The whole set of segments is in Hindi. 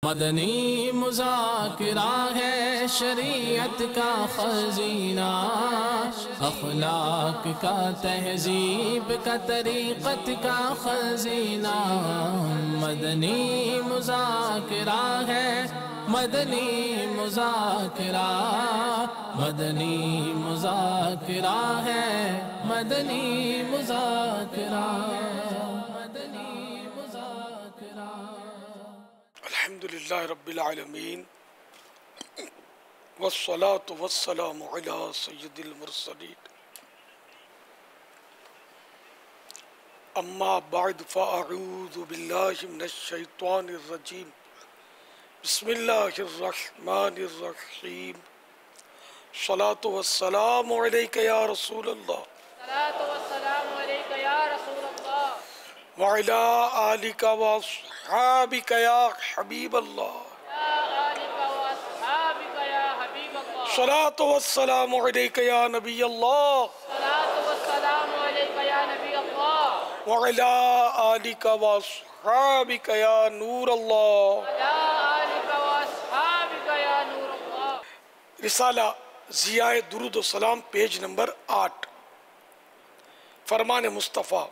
मदनी मुज़ाकिरा है शरीयत का खजीना, अखलाक का तहजीब का तरीक़त का खजीना। मदनी मुज़ाकिरा है, मदनी मुज़ाकिरा, मदनी मुज़ाकिरा है, मदनी मुज़ाकिरा, मदनी मुज़ाकिरा। अल्हम्दुलिल्लाह रब्बिल आलमीन वस्सलातु वस्सलामु अला सय्यिदिल मुरसलीन अम्मा बअद फ़अऊज़ु बिल्लाहि मिनश शैतानिर रजीम बिस्मिल्लाहिर रहमानिर रहीम सलातु वस्सलामु अलैका या रसूलल्लाह सलातु वस्सलामु अलैका या रसूलल्लाह व अला आलिका व अस्हाबिका या हबीबल्लाह या आलिका व अस्हाबिका या हबीबल्लाह। सलातु वस्सलामु अलैका या नबीयल्लाह सलातु वस्सलामु अलैका या नबीयल्लाह व अला आलिका व अस्हाबिका या नूरल्लाह। या आलिका व अस्हाबिका या नूरल्लाह। रिसाला ज़ियाए दुरूद व सलाम पेज नंबर 8। फरमान मुस्तफ़ा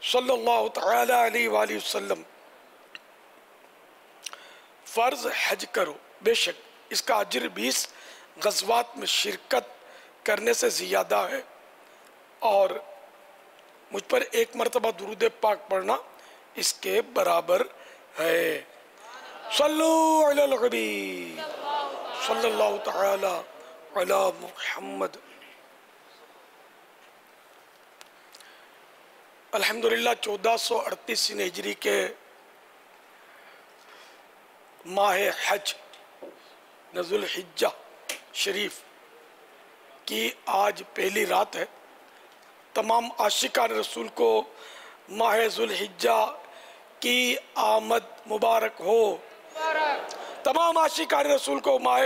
सल्लल्लाहु तआला अलैहि वसल्लम, फ़र्ज़ हज करो, बेशक इसका अजर 20 गज़वात में शिरकत करने से ज़्यादा है, और मुझ पर एक मरतबा दुरूद पाक पढ़ना इसके बराबर है। सल्लु अलल हबीब सल्लल्लाहु तआला अला मुहम्मद। अल्हम्दुलिल्लाह 1438 हिजरी के माह हज ज़ुल हिज्जा शरीफ की आज पहली रात है। तमाम आशिकान रसूल को माह ज़ुल हिज्जा की आमद मुबारक हो। तमाम आशिकान रसूल को माह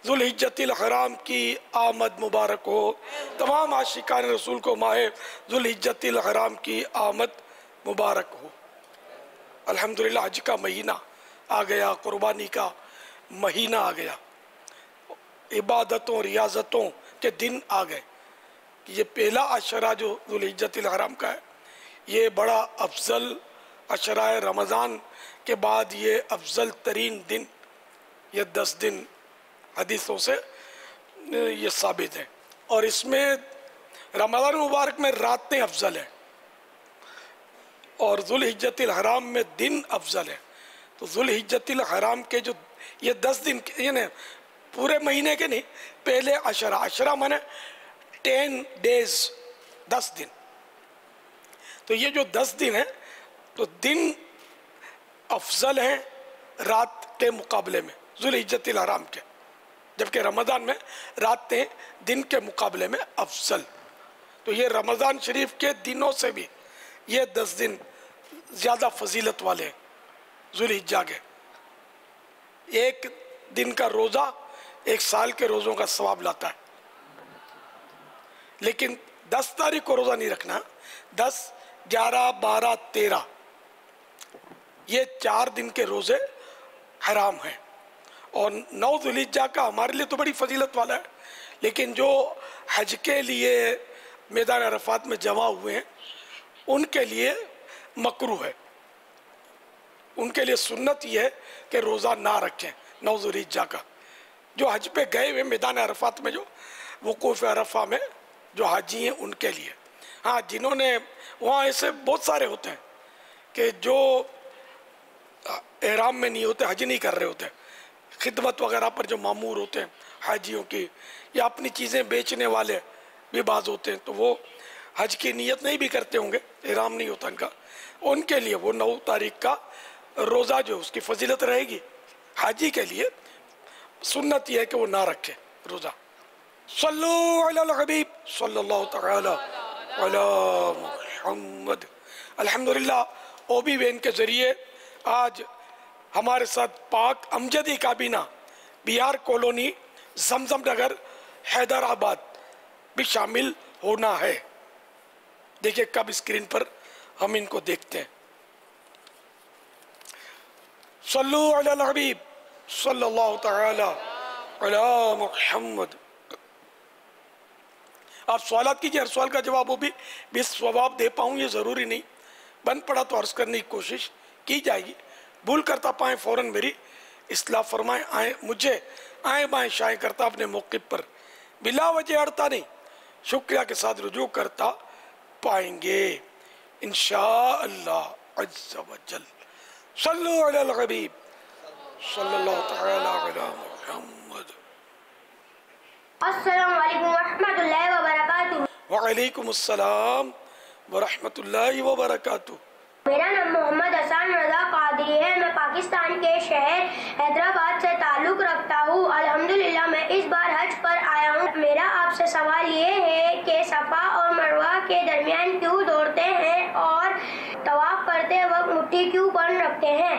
ज़ुल हिज्जतिल हराम की आमद मुबारक हो। तमाम आशिकान रसूल को माह ज़ुल हिज्जतिल हराम की आमद मुबारक हो। अल्हम्दुलिल्लाह हज का महीना आ गया, कुर्बानी का महीना आ गया, इबादतों रियाजतों के दिन आ गए। ये पहला अशरा जो ज़ुल हिज्जतिल हराम का है, ये बड़ा अफजल अशरा है। रमज़ान के बाद ये अफजल तरीन दिन, ये 10 दिन हदीसों से ये साबित है। और इसमें रमज़ान मुबारक में रातें अफजल है और ज़ुल हिज्जतिल हराम में दिन अफजल है। तो ज़ुल हिज्जतिल हराम के जो ये 10 दिन, ये नहीं पूरे महीने के नहीं, पहले अशरा, अशरा माने 10 डेज, 10 दिन। तो ये जो 10 दिन है, तो दिन अफजल हैं रात के मुकाबले में ज़ुल हिज्जतिल हराम के, जबकि रमज़ान में रातें दिन के मुकाबले में अफजल। तो ये रमज़ान शरीफ के दिनों से भी ये 10 दिन ज़्यादा फजीलत वाले हैं ज़ुल हिज्जा के। एक दिन का रोज़ा 1 साल के रोज़ों का सवाब लाता है। लेकिन 10 तारीख को रोज़ा नहीं रखना। 10, 11, 12, 13 ये 4 दिन के रोज़े हराम हैं। और 9 ज़ुल्हिज्जा का हमारे लिए तो बड़ी फजीलत वाला है, लेकिन जो हज के लिए मैदान अरफात में जमा हुए हैं उनके लिए मकरूह है। उनके लिए सुन्नत ये है कि रोज़ा ना रखें 9 ज़ुल्हिज्जा का। जो हज पे गए हुए मैदान अरफात में, जो वक़ूफ़ अरफा में जो हाजी हैं उनके लिए। हाँ, जिन्होंने वहाँ ऐसे बहुत सारे होते हैं कि जो एहराम में नहीं होते, हज नहीं कर रहे होते, खिदमत वगैरह पर जो मामूर होते हैं हाजियों की, या अपनी चीज़ें बेचने वाले भी बाज़ होते हैं, तो वो हज की नीयत नहीं भी करते होंगे, एहराम नहीं होता इनका। उनके लिए वो 9 तारीख का रोज़ा जो उसकी फजीलत रहेगी। हाजी के लिए सुन्नत यह है कि वो ना रखे रोज़ा। सल्लु अलल हबीब सल्लल्लाहु तआला अला मुहम्मद। अल्हम्दुलिल्लाह ओबी वैन के ज़रिए आज हमारे साथ पाक अमजदी काबीना बिहार कॉलोनी जमजम नगर हैदराबाद भी शामिल होना है। देखिए कब स्क्रीन पर हम इनको देखते हैं। सल्लु अलल हबीब सल्लल्लाहु तआला अला मुहम्मद। आप सवालात कीजिए, हर सवाल का जवाब वो भी स्वभाव दे पाऊँ ये ज़रूरी नहीं, बन पड़ा तो अर्ज़ करने की कोशिश की जाएगी। भूल करता पाएँ फ़ौरन मेरी इस्लाह फरमाएँ, आए मुझे आए बाएँ शाएँ करता अपने मौक़िफ़ पर, बिला वजह अड़ता नहीं, शुक्रिया के साथ रुजू करता पाएंगे इंशाअल्लाह अज़्ज़ व जल। सल्लु अलल हबीब सल्लल्लाहु तआला अला मुहम्मद। अस्सलामु अलैकुम वरहमतुल्लाहि वबरकातुहू। वालेकुम अस्सलाम वरहमतुल्लाहि वबरकातुहू। मेरा नाम मोहम्मद हसन रज़ा कादरी है। मैं पाकिस्तान के शहर हैदराबाद से ताल्लुक़ रखता हूँ। अल्हम्दुलिल्लाह मैं इस बार हज पर आया हूँ। मेरा आपसे सवाल ये है कि सफ़ा और मरवा के दरमियान क्यों दौड़ते हैं और तवाफ़ करते वक्त मुट्ठी क्यों बंद रखते हैं?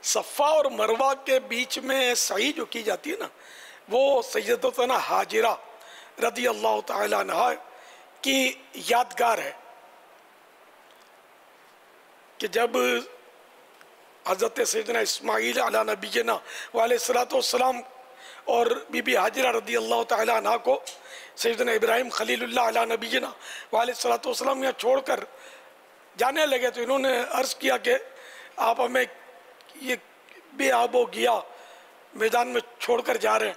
सफ़ा और मरवा के बीच में सही जो की जाती है ना, वो सैयदतुना हाजिरा रज़ी अल्लाह तआला अन्हा की यादगार है कि जब हज़रत सैयदना इस्माईल अला नबीना वालेस्सलातु वस्सलाम और बीबी हाजिरा रज़ी अल्लाह तआला अन्हा को सैयदना इब्राहिम खलीलुल्लाह अला नबीना वालेस्सलातु वस्सलाम यहाँ छोड़कर जाने लगे, तो इन्होंने अर्ज़ किया कि आप हमें ये बेआबो गिया मैदान में छोड़कर जा रहे हैं।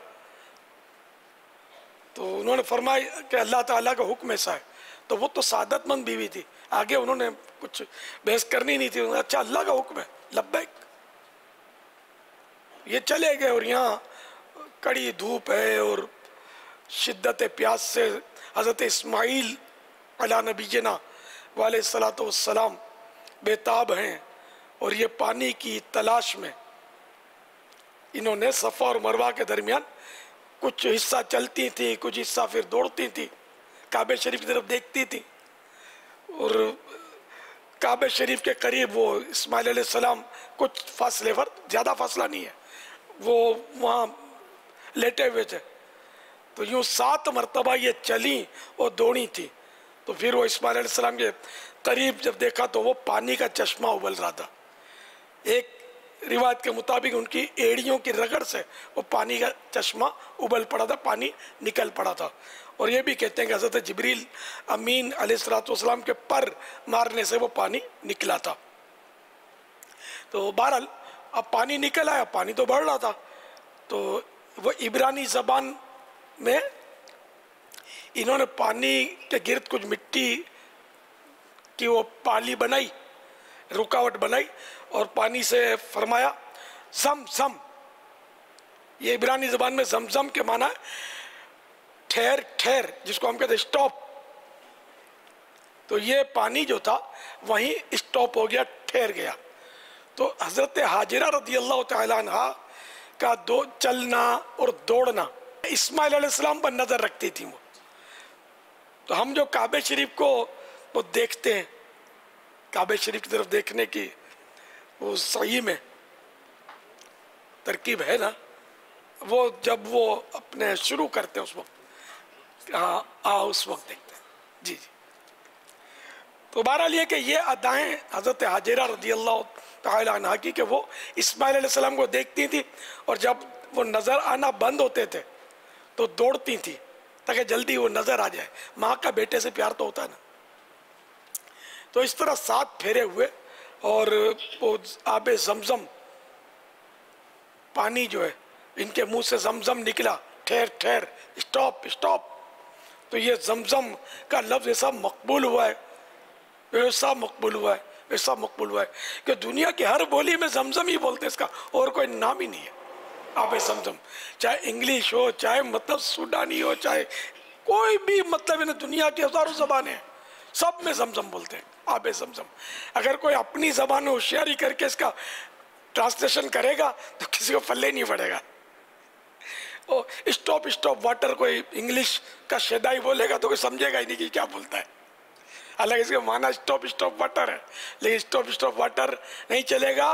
तो उन्होंने फरमाया कि अल्लाह ताला का हुक्म ऐसा है। तो वो तो सादतमंद बीवी थी, आगे उन्होंने कुछ बहस करनी नहीं थी। अच्छा अल्लाह का हुक्म है, लब्बैक। ये चले गए और यहाँ कड़ी धूप है और शिद्दत प्यास से हज़रत इस्माईल अला नबीना वालेस्सलातु वस्सलाम बेताब हैं और ये पानी की तलाश में इन्होंने सफ़ा और मरवा के दरमियान कुछ हिस्सा चलती थी, कुछ हिस्सा फिर दौड़ती थी, काबे शरीफ की तरफ देखती थी। और काबे शरीफ के करीब वो इस्माइल अलैहिस्सलाम कुछ फासले पर, ज़्यादा फासला नहीं है, वो वहाँ लेटे हुए थे। तो यूँ 7 मरतबा ये चली और दौड़ी थी। तो फिर वो इस्माइल अलैहिस्सलाम के करीब जब देखा तो वो पानी का चश्मा उबल रहा था। एक रिवायत के मुताबिक उनकी एड़ियों की रगड़ से वो पानी का चश्मा उबल पड़ा था, पानी निकल पड़ा था। और ये भी कहते हैं कि हज़रत जिब्रील अमीन अलैहिस्सलाम के पर मारने से वो पानी निकला था। तो बहरहाल अब पानी निकल आया, पानी तो बढ़ रहा था। तो वो इब्रानी ज़बान में इन्होंने पानी के गिर्द कुछ मिट्टी की वो पाली बनाई, रुकावट बनाई और पानी से फरमाया ज़म-ज़म। ये इब्रानी ज़बान में ज़म-ज़म के माना है ठहर ठहर, जिसको हम कहते हैं स्टॉप। तो ये पानी जो था वहीं स्टॉप हो गया, ठहर गया। तो हज़रत हाजिरा रज़ी अल्लाह तआला अन्हा का चलना और दौड़ना इस्माइल अलैहिस्सलाम पर नज़र रखती थी वो। तो हम जो काबे शरीफ को वो देखते हैं, काबे शरीफ की तरफ देखने की वो सही में तरकीब है ना, वो जब वो अपने शुरू करते हैं उस वक्त, हाँ उस वक्त देखते हैं। जी जी। तो बहरहाल ये कि ये अदाएँ हज़रत हाजिरा रज़ी अल्लाह तआला अन्हा की कि वो इस्माइल अलैहिस्सलाम को देखती थी और जब वो नज़र आना बंद होते थे तो दौड़ती थी ताकि जल्दी वो नज़र आ जाए। माँ का बेटे से प्यार तो होता है ना। तो इस तरह 7 फेरे हुए और वो आबे ज़मज़म पानी जो है इनके मुंह से ज़मज़म निकला, ठहर ठहर, स्टॉप स्टॉप। तो ये ज़मज़म का लफ्ज़ ऐसा मकबूल हुआ है, ऐसा मकबूल हुआ है, ऐसा मकबूल हुआ है कि दुनिया की हर बोली में ज़मज़म ही बोलते हैं, इसका और कोई नाम ही नहीं है। आबे ज़मज़म, चाहे इंग्लिश हो, चाहे मतलब सूडानी हो, चाहे कोई भी मतलब है ना, दुनिया की हज़ारों ज़बानें हैं, सब में ज़मज़म बोलते हैं, आबे ज़मज़म। अगर कोई अपनी ज़बान में होशियारी करके इसका ट्रांसलेशन करेगा तो किसी को पल्ले नहीं पड़ेगा। ओ स्टॉप स्टॉप वाटर कोई इंग्लिश का शेदाई बोलेगा तो कोई समझेगा ही नहीं कि क्या बोलता है। हालांकि इसका माना स्टॉप स्टॉप वाटर है, लेकिन स्टॉप स्टॉप वाटर नहीं चलेगा।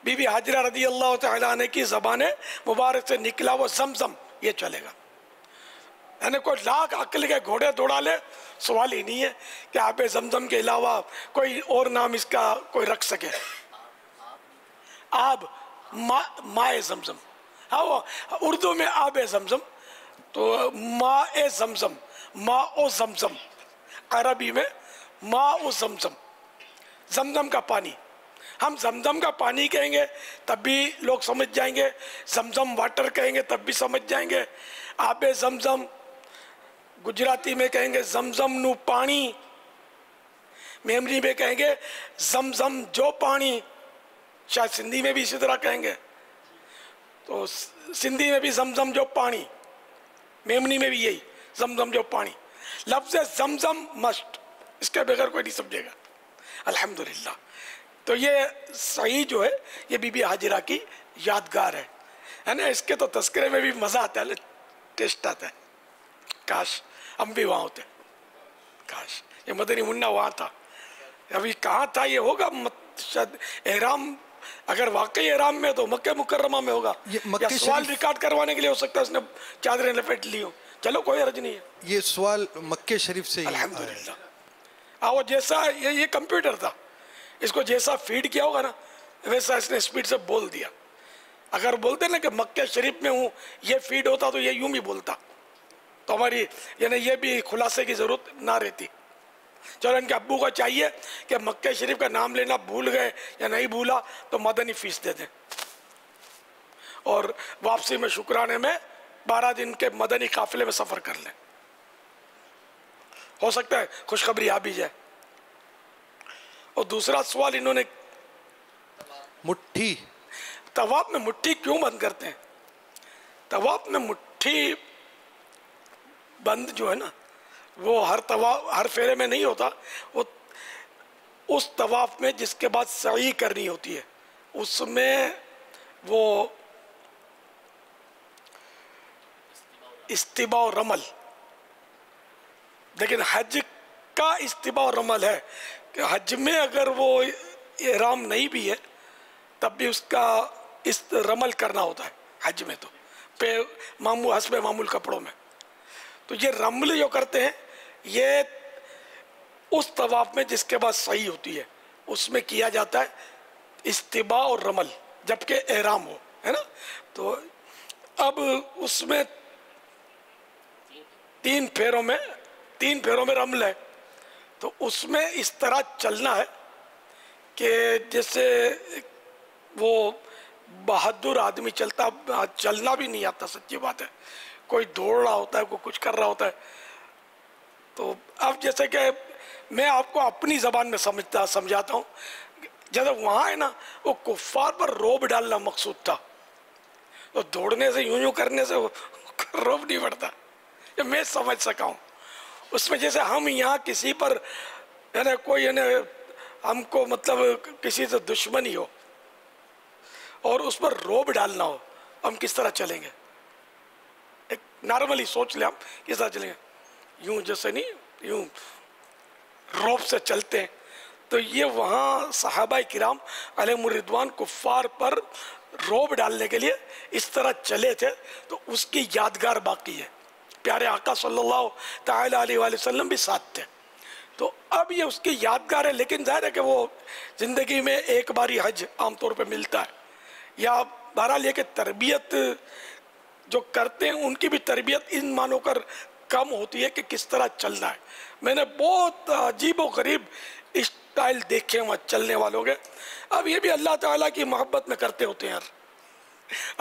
बीबी हाजिरा रज़ी अल्लाह तआला अन्हा की ज़बान मुबारक से निकला वो ज़मज़म, ये चलेगा। यानी कोई लाख अक्ल के घोड़े दौड़ा ले, सवाल ही नहीं है कि आबे ज़मज़म के अलावा कोई और नाम इसका कोई रख सके। आब, माए जमजम। हाँ, वो उर्दू में आब जमजम, तो माए जमजम, माओ जमजम, अरबी में माओ जमजम, जमजम का पानी। हम जमजम का पानी कहेंगे तब भी लोग समझ जाएंगे, जमजम वाटर कहेंगे तब भी समझ जाएंगे। आबे जमजम गुजराती में कहेंगे जमजम नु पानी, मेमरी में कहेंगे जमजम जो पानी, शायद सिंधी में भी इसी तरह कहेंगे। तो सिंधी में भी जमजम जो पानी, मेमनी में भी यही जमजम जो पानी। लफ्ज़ जमजम मस्ट, इसके बगैर कोई नहीं समझेगा। अल्हम्दुलिल्लाह। तो ये सही जो है ये बीबी हाजिरा की यादगार है ना। इसके तो तस्करे में भी मज़ा आता है, टेस्ट आता है। काश हम भी वहाँ होते, काश ये मदनी मुन्ना वहाँ था। अभी कहाँ था ये होगा शायद एहराम, अगर वाकई एहराम में तो मक्के मुकर्रमा में होगा, या सवाल रिकॉर्ड करवाने के लिए हो सकता है उसने चादरें लपेट ली हो। चलो कोई अर्ज नहीं है। ये सवाल मक्के शरीफ से ही अल्हम्दुलिल्लाह। हाँ, वो जैसा ये कंप्यूटर था, इसको जैसा फीड किया होगा ना वैसा इसने स्पीड से बोल दिया। अगर बोलते ना कि मक्के शरीफ में हूँ, ये फीड होता तो ये यूं भी बोलता, तो हमारी यानी ये भी खुलासे की जरूरत ना रहती। चलो इनके अब्बू को चाहिए कि मक्के शरीफ का नाम लेना भूल गए या नहीं भूला तो मदनी फीस दे दें, और वापसी में शुक्राने में 12 दिन के मदनी काफिले में सफर कर लें। हो सकता है खुशखबरी आ भी जाए। और दूसरा सवाल इन्होंने, मुट्ठी, तवाफ में मुट्ठी क्यों बंद करते हैं? तवाफ में मुट्ठी बंद जो है ना, वो हर फेरे में नहीं होता। वो उस तवाफ में जिसके बाद सई करनी होती है उसमें वो इस्तिबा और रमल, लेकिन हज का इस्तिबा और रमल है कि हज में अगर वो इहराम नहीं भी है तब भी उसका इस रमल करना होता है हज में, तो पे हस्बे मामूल कपड़ों में। तो ये रमल जो करते हैं ये उस तवाफ में जिसके बाद सही होती है उसमें किया जाता है इस्तिबा और रमल, जबकि एहराम हो, है ना। तो अब उसमें तीन फेरों में रमल है, तो उसमें इस तरह चलना है कि जैसे वो बहादुर आदमी चलना भी नहीं आता, सच्ची बात है। कोई दौड़ रहा होता है, कोई कुछ कर रहा होता है। तो अब जैसे कि मैं आपको अपनी ज़बान में समझाता हूँ। जैसे वहाँ है ना, वो कुफ्फार पर रोब डालना मकसूद था, तो दौड़ने से यूं करने से रोब नहीं बढ़ता, ये मैं समझ सका हूँ। उसमें जैसे हम यहाँ किसी पर है ना, कोई है ना हमको मतलब किसी से दुश्मनी हो और उस पर रोब डालना हो, हम किस तरह चलेंगे? एक नॉर्मली सोच ले, हम किस तरह चलेंगे? यूं जैसे नहीं, यूं रोब से चलते हैं। तो ये वहाँ सहाबाए किराम अलैहिमुर रिदवान कुफ्फार पर रोब डालने के लिए इस तरह चले थे, तो उसकी यादगार बाकी है। प्यारे आका सल्लल्लाहु ताला अलैहि वसल्लम भी साथ थे, तो अब ये उसकी यादगार है। लेकिन जाहिर है कि वो ज़िंदगी में एक बार ही हज आमतौर पे मिलता है, या बहरहाल ये कि तरबियत जो करते हैं उनकी भी तरबियत इन मानों कर कम होती है कि किस तरह चलना है। मैंने बहुत अजीब व गरीब स्टाइल देखे वहाँ चलने वालों के। अब ये भी अल्लाह ताला की मोहब्बत में करते होते हैं यार।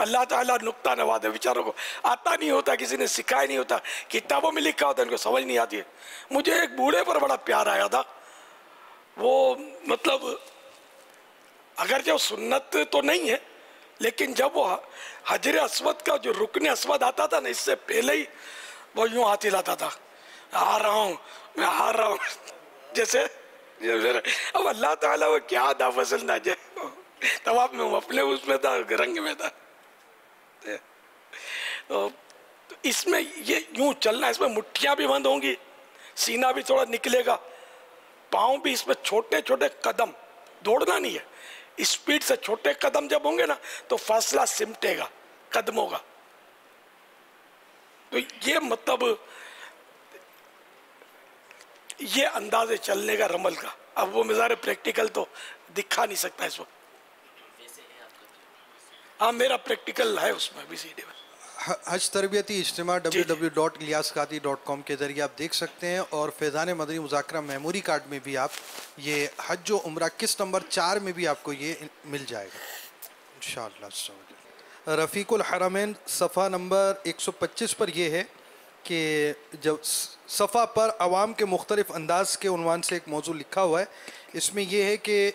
अल्लाह ताला नुक्ता नवाज है, बेचारों को आता नहीं होता, किसी ने सिखाया नहीं होता, किताबों में लिखा होता है, उनको समझ नहीं आती है। मुझे एक बूढ़े पर बड़ा प्यार आया था। वो मतलब अगर जो सुन्नत तो नहीं है, लेकिन जब वो हजर अस्वद का जो रुकने अस्वद आता था ना, इससे पहले ही वो यूं हाथ हिलाता था, आ रहा हूँ मैं, आ रहा हूँ जैसे। अब अल्लाह ताला वो क्या अदा पसंद आ जाए। तवाब में अपने उसमें था, रंग में था। तो इसमें ये यूं चलना, इसमें मुट्ठियाँ भी बंद होंगी, सीना भी थोड़ा निकलेगा, पाँव भी इसमें छोटे छोटे कदम, दौड़ना नहीं है, स्पीड से छोटे कदम जब होंगे ना तो फासला सिमटेगा कदमों का। तो ये मतलब ये अंदाजे चलने का रमल का। अब वो मिज़ार प्रैक्टिकल तो दिखा नहीं सकता इस वक्त। हाँ, मेरा प्रैक्टिकल है उसमें VCD में। हज तरबियती इज्तिमा www.ilyasqadhi.com के ज़रिए आप देख सकते हैं, और फैज़ान मदनी मुज़ाकरा मेमोरी कार्ड में भी आप ये हज व उम्रा किस्त नंबर 4 में भी आपको ये मिल जाएगा इंशाअल्लाह। रफ़ीकुल हरमैन सफ़ा नंबर 125 पर यह है कि जब सफ़ा पर आवाम के मुख्तलिफ़ अंदाज के उन्वान से एक मौजू लिखा हुआ है, इसमें यह है कि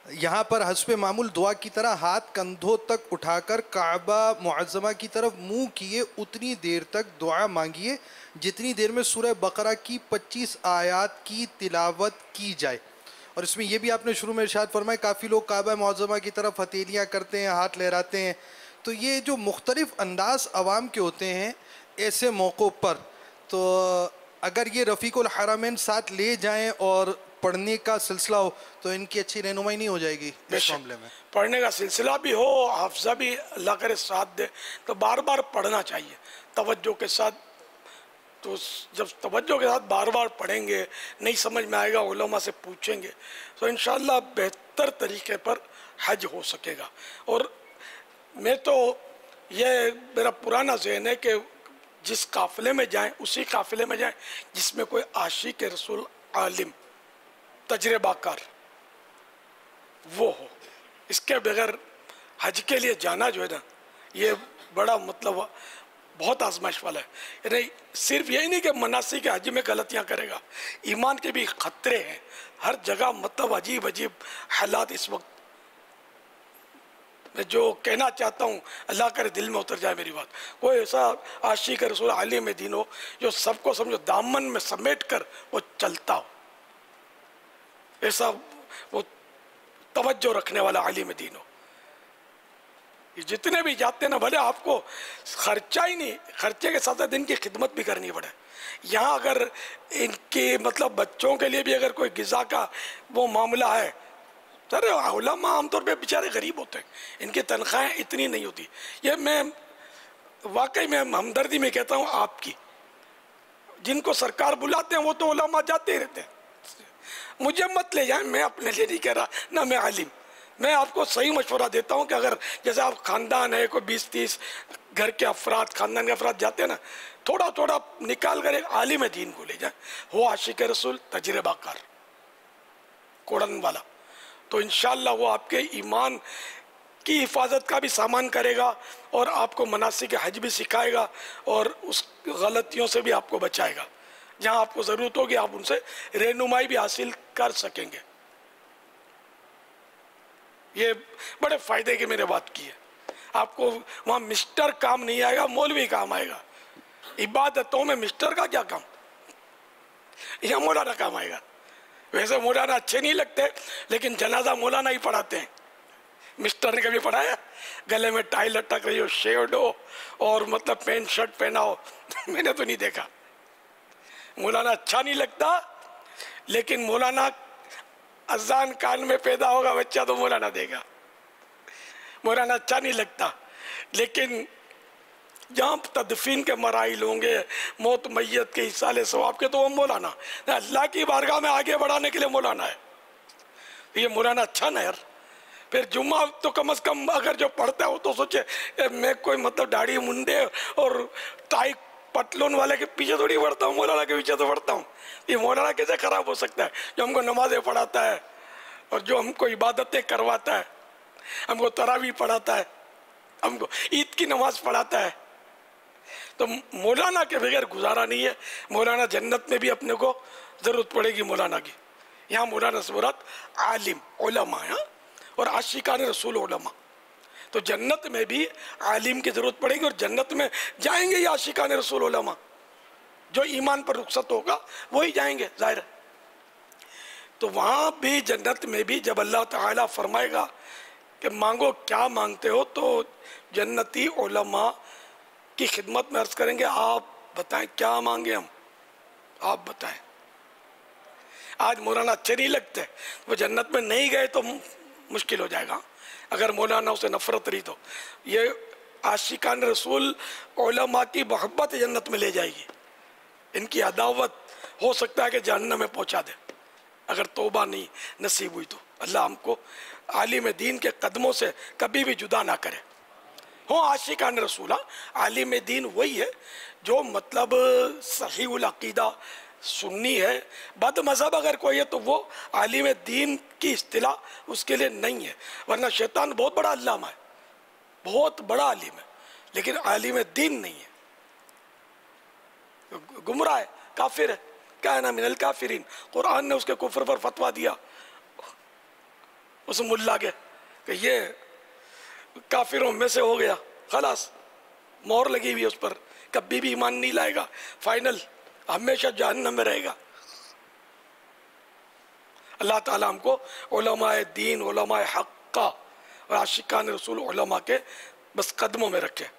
यहाँ पर हस्बे मामूल दुआ की तरह हाथ कंधों तक उठाकर काबा मुअज़्ज़मा की तरफ मुंह किए उतनी देर तक दुआ मांगिए जितनी देर में सूरह बकरा की 25 आयात की तिलावत की जाए। और इसमें यह भी आपने शुरू में इरशाद फरमाया काफ़ी लोग काबा मुअज़्ज़मा की तरफ हथेलियाँ करते हैं, हाथ लहराते हैं, तो ये जो मुख्तलिफ़ अंदाज अवाम के होते हैं ऐसे मौक़ों पर, तो अगर ये रफ़ीकुल हरमैन साथ ले जाएँ और पढ़ने का सिलसिला हो तो इनकी अच्छी रहनुमाई नहीं हो जाएगी इस मामले में? पढ़ने का सिलसिला भी हो, हाफ़ज़ा भी अल्लाह करे साथ दे, तो बार बार पढ़ना चाहिए तवज्जो के साथ। तो जब तवज्जो के साथ बार बार पढ़ेंगे, नहीं समझ में आएगा उलमा से पूछेंगे, तो इंशाअल्लाह बेहतर तरीके पर हज हो सकेगा। और मैं तो ये मेरा पुराना ज़हन है कि जिस काफ़िले में जाएं उसी काफ़िले में जाएं जिसमें कोई आशिक रसूल आलिम तजर्बाकार वो हो। इसके बगैर हज के लिए जाना जो है ना, ये बड़ा मतलब बहुत आजमाइश वाला है। नहीं सिर्फ यही नहीं कि मनासिक हज में गलतियां करेगा, ईमान के भी ख़तरे हैं हर जगह। मतलब अजीब अजीब हालात इस वक्त। मैं जो कहना चाहता हूँ अल्लाह करे दिल में उतर जाए मेरी बात। कोई ऐसा आशिक रसूल आलिम दीन हो जो सबको समझो दामन में समेट कर वो चलता हो, ऐसा वो तवज्जो रखने वाला आलिम दीन हो। ये जितने भी जाते हैं ना, भले आपको खर्चा ही नहीं, खर्चे के साथ साथ इनकी खिदमत भी करनी पड़े। यहाँ अगर इनके मतलब बच्चों के लिए भी अगर कोई ग़िज़ा का वो मामला है, सर उलमा आमतौर पे बेचारे गरीब होते हैं, इनकी तनख्वाहें इतनी नहीं होती। ये मैं वाकई में हमदर्दी में कहता हूँ आपकी, जिनको सरकार बुलाते हैं वो तो उलमा जाते ही रहते हैं। मुझे मत ले जाए, मैं अपने लिए नहीं कह रहा, ना मैं आलिम। मैं आपको सही मशवरा देता हूँ कि अगर जैसे आप ख़ानदान है, कोई 20-30 घर के अफराद, ख़ानदान के अफराद जाते हैं ना, थोड़ा थोड़ा निकाल कर एक आलिम दीन को ले जाए, हो आशिक रसूल तजर्बाकार कोड़न वाला, तो इंशाअल्लाह वो आपके ईमान की हिफाजत का भी सामान करेगा और आपको मनासिक हज भी सिखाएगा और उस गलतियों से भी आपको बचाएगा। जहाँ आपको ज़रूरत होगी आप उनसे रहनुमाई भी हासिल कर सकेंगे। ये बड़े फ़ायदे की मैंने बात की है। आपको वहाँ मिस्टर काम नहीं आएगा, मौलवी काम आएगा। इबादतों में मिस्टर का क्या काम, यहाँ मौलाना काम आएगा। वैसे मौलाना अच्छे नहीं लगते, लेकिन जनाजा मौलाना ही पढ़ाते हैं। मिस्टर ने कभी पढ़ाया? गले में टाई लटक रही हो, शेड हो और मतलब पैंट शर्ट पहना हो, मैंने तो नहीं देखा। मौलाना अच्छा नहीं लगता, लेकिन मौलाना अजान कान में पैदा होगा बच्चा तो मौलाना देगा। मौलाना अच्छा नहीं लगता, लेकिन जहाँ तदफीन के मराइल होंगे, मौत मैयत के इसाले सवाब के, तो वो मौलाना अल्लाह की बारगाह में आगे बढ़ाने के लिए मौलाना है। ये मौलाना अच्छा ना यार। फिर जुम्मा तो कम से कम अगर जो पढ़ता है वो तो सोचे मैं कोई मतलब दाढ़ी मुंडे और टाई पतलून वाले के पीछे थोड़ी बढ़ता हूँ, मौलाना के पीछे तो बढ़ता हूँ। ये मौलाना कैसे ख़राब हो सकता है जो हमको नमाज़ें पढ़ाता है और जो हमको इबादतें करवाता है, हमको तरावी पढ़ाता है, हमको ईद की नमाज़ पढ़ाता है। तो मौलाना के बगैर गुजारा नहीं है। मौलाना जन्नत में भी अपने को ज़रूरत पड़ेगी मौलाना की। यहाँ मौलाना से मुराद आलिम उलमा है और आशिकान रसूल उलमा। तो जन्नत में भी आलिम की ज़रूरत पड़ेगी और जन्नत में जाएंगे ये आशिकान रसूल उलमा। जो ईमान पर रुखसत होगा वही जाएंगे, जाहिर है। तो वहाँ भी जन्नत में भी जब अल्लाह ताला फरमाएगा कि मांगो क्या मांगते हो, तो जन्नती उलमा की खिदमत में अर्ज़ करेंगे आप बताएं क्या मांगे हम, आप बताएं। आज मौलाना अच्छे नहीं लगते, वो जन्नत में नहीं गए तो मुश्किल हो जाएगा। अगर मौलाना उसे नफरत रही तो ये आशिकान रसूल उलमा की मोहब्बत जन्नत में ले जाएगी। इनकी अदावत हो सकता है कि जहन्नम में पहुंचा दे अगर तौबा नहीं नसीब हुई तो। अल्लाह हमको आलिम दीन के कदमों से कभी भी जुदा ना करे। हो आशिकान रसूला, आलिम दीन वही है जो मतलब सहीउल अकीदा सुन्नी है। बद मज़हब अगर कोई है तो वो आलिम दीन की इस्तिलाह उसके लिए नहीं है, वरना शैतान बहुत बड़ा अल्लामा है, बहुत बड़ा आलिम है, लेकिन आलिम दीन नहीं है, गुमराह है, काफिर है। काना मिनल काफिरीन, कुरान ने उसके कुफ्र पर फतवा दिया उस मुल्ला के कि ये काफिरों में से हो गया, खलास मोहर लगी हुई उस पर, कभी भी ईमान नहीं लाएगा, फाइनल हमेशा जहन्नम में रहेगा। अल्लाह ताला हमको उलमाए दीन, उलमाए हक्का और आशिकान रसूल उलमा के बस कदमों में रखे,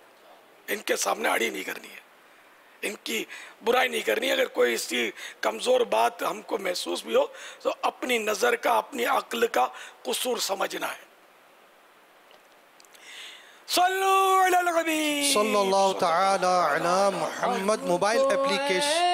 इनके सामने अड़ी नहीं करनी है, इनकी बुराई नहीं करनी है। अगर कोई इसी कमज़ोर बात हमको महसूस भी हो तो अपनी नज़र का, अपनी अक्ल का कसूर समझना है। सल्लल्लाहु तआला अला मुहम्मद मोबाइल एप्लीकेशन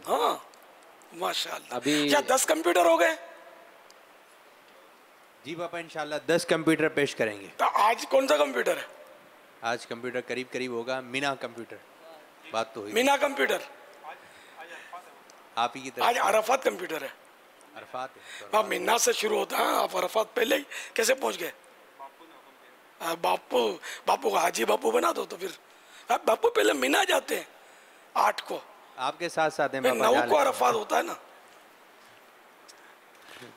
हाँ माशाअल्लाह। अभी क्या 10 कंप्यूटर हो गए? जी पापा इंशाल्लाह 10 कंप्यूटर पेश करेंगे। तो आज कौन सा कंप्यूटर है? आज कंप्यूटर करीब करीब होगा मीना कंप्यूटर, बात तो हुई। मीना कंप्यूटर आप ही की तरफ आज अरफात कंप्यूटर है। अरफात हाँ, मीना से शुरू होता है, आप अरफात पहले ही कैसे पहुंच गए? बापू को हाजी बापू बना दो तो फिर बापू पहले मीना जाते हैं 8 को, आपके साथ साथ हैं 9 को अरफात होता है ना।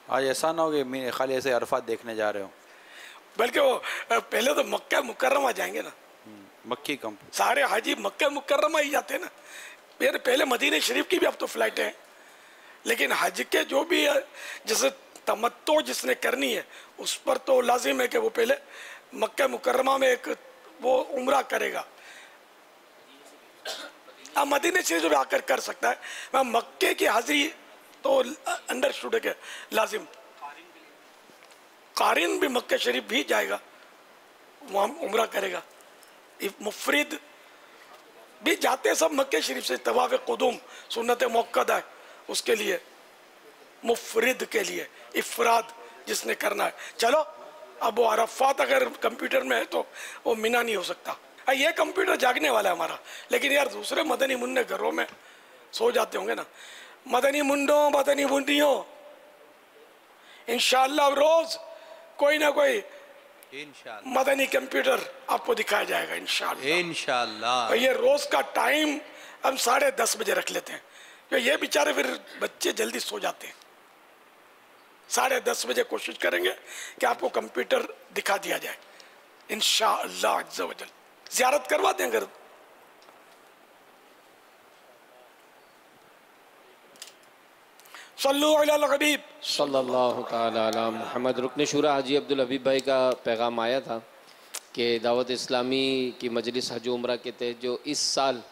आज ऐसा ना हो कि खाली ऐसे अरफात देखने जा रहे हो, बल्कि वो पहले तो मक्का मुकर्रमा जाएंगे ना, मक्की कम सारे हाजी मक्का मुकर्रमा ही जाते हैं ना। फिर पहले मदीने शरीफ की भी अब तो फ्लाइटें हैं, लेकिन हज के जो भी है, जैसे तमत्तो जिसने करनी है उस पर तो लाजिम है कि वो पहले मक्का मुकर्रमा में एक वो उम्रा करेगा। अब मदीने शरीफ भी आकर कर सकता है, मैं मक्के की हाजिरी तो अंडरस्टूड है कि लाजिम। कारिन भी मक्का शरीफ भी जाएगा, वहाँ उम्रा करेगा। मुफरिद भी जाते हैं सब मक्के शरीफ से, तवाफ कुदुम सुन्नत मुक्कदा है उसके लिए, मुफरिद के लिए इफराद जिसने करना है। चलो अब वो अरफात अगर कंप्यूटर में है तो वो मिना नहीं हो सकता। ये कंप्यूटर जागने वाला है हमारा, लेकिन यार दूसरे मदनी मुन्ने घरों में सो जाते होंगे ना। मदनी मुंडों मदनी मुंडियों, इंशाअल्लाह रोज कोई ना कोई मदनी कंप्यूटर आपको दिखाया जाएगा इंशाअल्लाह। ये रोज का टाइम हम 10:30 बजे रख लेते हैं, क्योंकि ये बेचारे फिर बच्चे जल्दी सो जाते हैं। 10:30 बजे कोशिश करेंगे कि आपको कंप्यूटर दिखा दिया जाए इंशाअल्लाह अज़्ज़ व जल। ज़ियारत करवा दें अगर सल्लल्लाहु ताला अला मुहम्मद। रुकन शुरा हाजी अब्दुल हबीब भाई का पैगाम आया था कि दावत इस्लामी की मजलिस हज उम्रा के तहत जो इस साल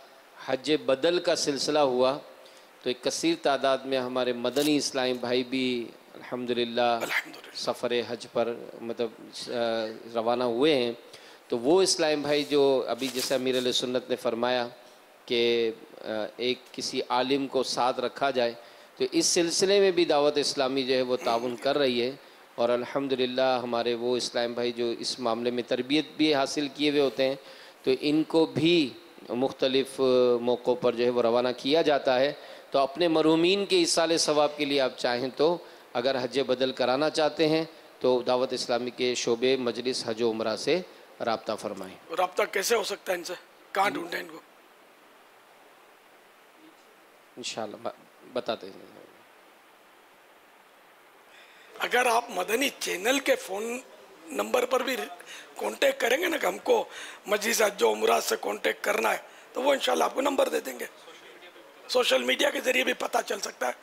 हज बदल का सिलसिला हुआ, तो एक कसीर तादाद में हमारे मदनी इस्लामी भाई भी अल्हम्दुलिल्लाह सफ़र हज पर मतलब रवाना हुए हैं। तो वो इस्लामी भाई जो अभी जैसे अमीर अहले सुन्नत ने फरमाया कि एक किसी आलिम को साथ रखा जाए, तो इस सिलसिले में भी दावत इस्लामी जो है वो ताउन कर रही है। और अल्हम्दुलिल्लाह हमारे वो इस्लामी भाई जो इस मामले में तरबियत भी हासिल किए हुए होते हैं, तो इनको भी मुख्तलिफ़ मौक़ों पर जो है वो रवाना किया जाता है। तो अपने मरहूमीन के इसाले सवाब के लिए आप चाहें तो अगर हज बदल कराना चाहते हैं तो दावत इस्लामी के शोबे मजलिस हज उम्रा से राब्ता फरमाएँ। राब्ता कैसे हो सकता है इनसे, कहाँ ढूंढें इनको? इंशाल्लाह बताते हैं। अगर आप मदनी चैनल के फ़ोन नंबर पर भी कांटेक्ट करेंगे ना कि हमको मजलिस हज उम्रा से कांटेक्ट करना है, तो वो इंशाल्लाह आपको नंबर दे देंगे। सोशल मीडिया के ज़रिए भी पता चल सकता है,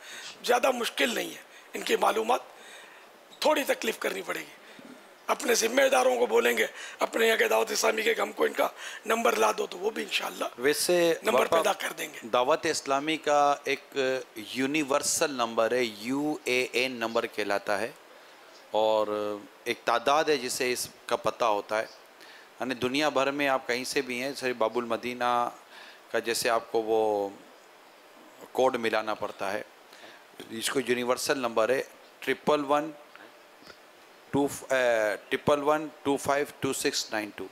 ज़्यादा मुश्किल नहीं है। इनकी मालूमात थोड़ी तकलीफ़ करनी पड़ेगी। अपने ज़िम्मेदारों को बोलेंगे अपने यहाँ के दावत इस्लामी के, हमको इनका नंबर ला दो, तो वो भी इंशाल्लाह वैसे नंबर पैदा कर देंगे। दावत इस्लामी का एक यूनिवर्सल नंबर है, UAN नंबर कहलाता है, और एक तादाद है जिसे इसका पता होता है। यानी दुनिया भर में आप कहीं से भी हैं, जैसे बाबुल मदीना का जैसे आपको वो कोड मिलाना पड़ता है, इसको यूनिवर्सल नंबर है 111252692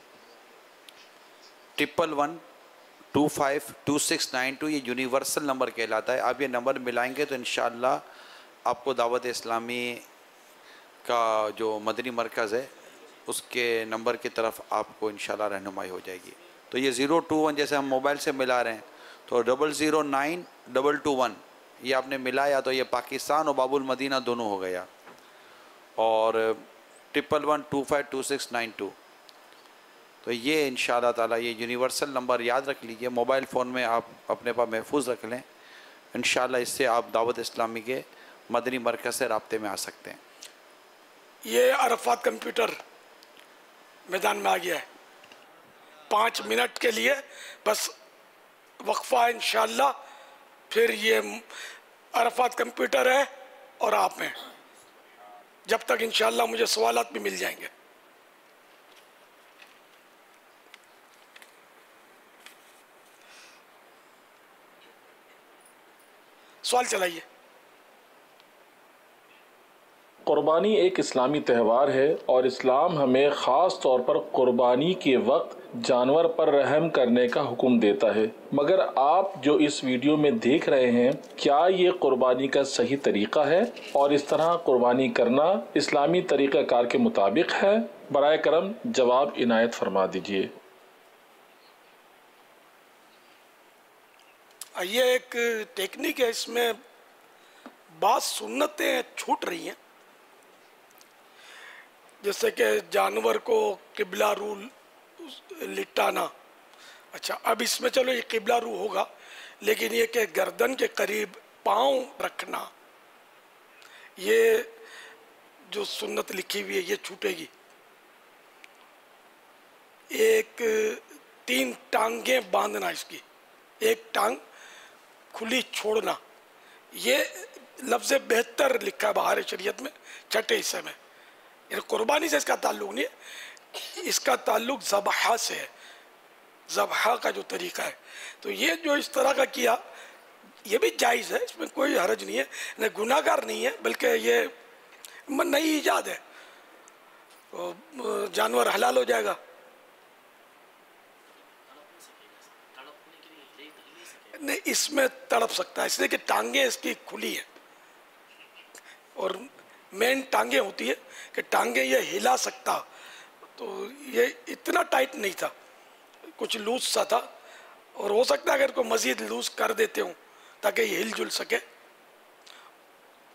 111252692 ये यूनिवर्सल नंबर कहलाता है। आप ये नंबर मिलाएंगे तो इंशाअल्लाह आपको दावत इस्लामी का जो मदनी मरकज़ है उसके नंबर की तरफ आपको इंशाअल्लाह रहनुमाई हो जाएगी। तो ये 021 जैसे हम मोबाइल से मिला रहे हैं तो 009221 ये आपने मिलाया तो ये पाकिस्तान और बाबुल मदीना दोनों हो गया, और 111252692 तो ये इंशाअल्लाह ताला ये यूनिवर्सल नंबर याद रख लीजिए, मोबाइल फ़ोन में आप अपने पास महफूज रख लें। इंशाअल्लाह इससे आप दावत इस्लामी के मदनी मरकज़ से राब्ते में आ सकते हैं। ये अरफात कंप्यूटर मैदान में आ गया है। 5 मिनट के लिए बस वक्फा है इंशाअल्लाह, फिर ये अरफात कंप्यूटर है और आप हैं, जब तक इंशाअल्लाह मुझे सवालात भी मिल जाएंगे। सवाल चलाइए। कुर्बानी एक इस्लामी त्यौहार है और इस्लाम हमें ख़ास तौर पर कुर्बानी के वक्त जानवर पर रहम करने का हुक्म देता है, मगर आप जो इस वीडियो में देख रहे हैं, क्या ये कुर्बानी का सही तरीका है और इस तरह कुर्बानी करना इस्लामी तरीक़ाकार के मुताबिक है? बराए करम जवाब इनायत फरमा दीजिए। ये एक टेक्निक है, इसमें बात सुन्नतें छूट रही हैं, जैसे कि जानवर को किबला रूल लिटाना। अच्छा, अब इसमें चलो ये किबला रू होगा, लेकिन ये कि गर्दन के करीब पाँव रखना, ये जो सुन्नत लिखी हुई है ये छूटेगी। एक 3 टांगें बांधना, इसकी एक टांग खुली छोड़ना, ये लफ्ज़ बेहतर लिखा है बाहर शरीयत में 6ठे हिस्से में। ये कुर्बानी से इसका ताल्लुक नहीं है, इसका ताल्लुक ज़बहा से है, ज़बहा का जो तरीका है। तो ये जो इस तरह का किया ये भी जायज़ है, इसमें कोई हरज नहीं है, न गुनाहगार नहीं है, बल्कि ये नई ईजाद है, तो जानवर हलाल हो जाएगा। नहीं, इसमें तड़प सकता है, इसलिए कि टांगे इसकी खुली है, और मेन टांगे होती है कि टांगे ये हिला सकता, तो ये इतना टाइट नहीं था, कुछ लूज सा था, और हो सकता है अगर कोई मज़ीद लूज कर देते हूँ ताकि ये हिल जुल सके।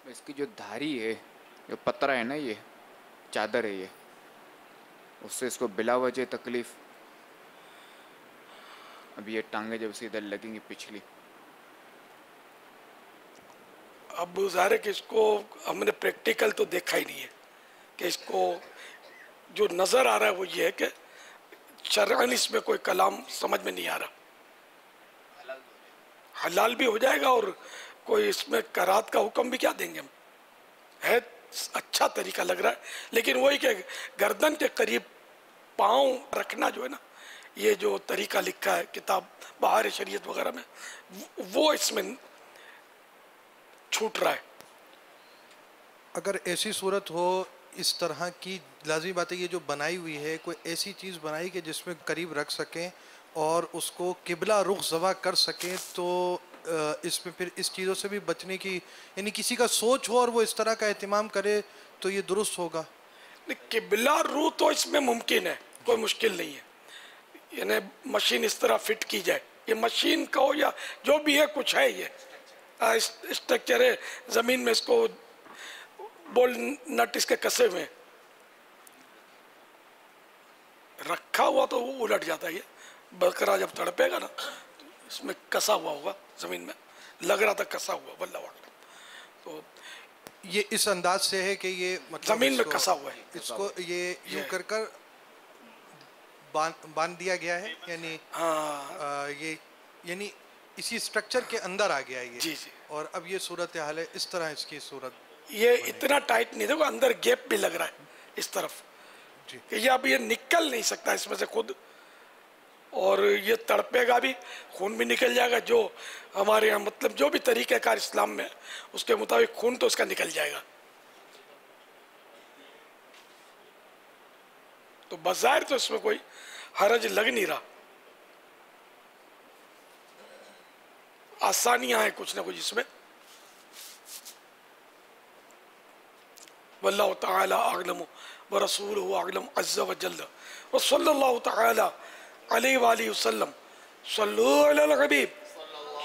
इसकी जो धारी है, जो पतरा है ना, ये चादर है, ये उससे इसको बिला वजह तकलीफ। अब ये टांगे जब से इधर लगेंगी पिछली, अब ज़ाहिर है कि इसको हमने प्रैक्टिकल तो देखा ही नहीं है, कि इसको जो नज़र आ रहा है वो ये है कि शरअन इसमें कोई कलाम समझ में नहीं आ रहा। हलाल भी हो जाएगा और कोई इसमें करात का हुक्म भी क्या देंगे हम, है अच्छा तरीका लग रहा है, लेकिन वही कि गर्दन के करीब पाँव रखना जो है ना, ये जो तरीका लिखा है किताब बाहर शरीयत वगैरह में, वो इसमें छूट रहा है। अगर ऐसी सूरत हो इस तरह की, लाज़मी बात है ये जो बनाई हुई है, कोई ऐसी चीज़ बनाई कि जिसमें करीब रख सकें और उसको किबला रुख ज़वा कर सकें, तो इसमें फिर इस चीज़ों से भी बचने की, यानी किसी का सोच हो और वो इस तरह का एहतमाम करे तो ये दुरुस्त होगा। किबला रू तो इसमें मुमकिन है, कोई मुश्किल नहीं है, यानी मशीन इस तरह फिट की जाए, ये मशीन का हो या जो भी है कुछ है, ये स्ट्रक्चर है, ज़मीन में इसको बोल नट इसके कसे हुए रखा हुआ तो वो उलट जाता है। ये बकरा जब तड़पेगा ना तो इसमें कसा हुआ होगा, ज़मीन में लग रहा था कसा हुआ, वल्लाह अकबर। तो ये इस अंदाज से है कि ये मतलब ज़मीन में कसा हुआ है, इसको ये यूं कर कर बांध दिया गया है, यानी हाँ ये यानी इसी स्ट्रक्चर के अंदर आ गया है ये। जी जी। और अब ये सूरत हाल है, इस तरह इसकी सूरत ये इतना टाइट नहीं, देखो अंदर गैप भी लग रहा है इस तरफ जी। कि ये अब ये निकल नहीं सकता इसमें से खुद, और ये तड़पेगा भी, खून भी निकल जाएगा। जो हमारे यहाँ मतलब जो भी तरीक़ेकार इस्लाम में उसके मुताबिक खून तो उसका निकल जाएगा। तो बज़ाहिर तो इसमें कोई हरज लग नहीं रहा, आसानियां हैं कुछ ना कुछ इसमें। वल्लाहु तआला अअलम व रसूलुहु अअलम अज़्ज़ा व जल्ल व सल्लल्लाहु तआला अलैहि व आलिहि वसल्लम। सल्लु अलल हबीब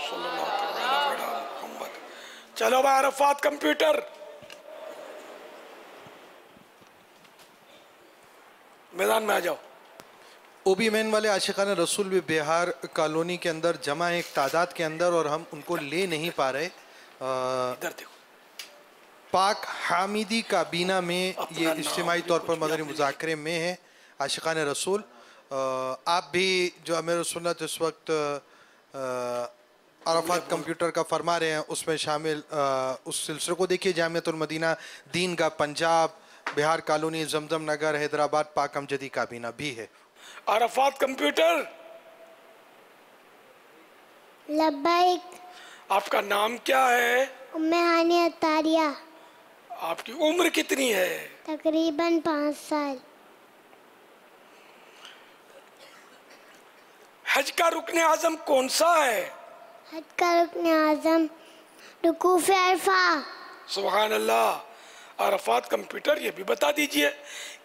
सल्लल्लाहु तआला अला मुहम्मद। चलो भाई अरफात कंप्यूटर मैदान में आ जाओ। ओबी मैन वाले आशिकाना रसूल भी बिहार कॉलोनी के अंदर जमा है एक तादाद के अंदर, और हम उनको ले नहीं पा रहे। इधर देखो, पाक हामिदी काबीना में ये इज्तिमाई तौर पर मदनी मुज़ाकरे में है आशिकाना रसूल। आप भी जो अमीर सुन्नत इस वक्त अरफात कंप्यूटर का फरमा रहे हैं उसमें शामिल उस सिलसिले को देखिए। जामियतुल मदीना दीनगाह पंजाब, बिहार कॉलोनी, जमजम नगर, हैदराबाद पाक अमजदी काबीना भी है। अरफात कंप्यूटर। लब्बैक। आपका नाम क्या है? उम्मे हानी अतारिया। आपकी उम्र कितनी है? तकरीबन 5 साल। हज का रुकने आज़म कौन सा है? हज का रुकने आज़म रुकूफ़ अरफा। सुभान अल्लाह। अरफात कंप्यूटर ये भी बता दीजिए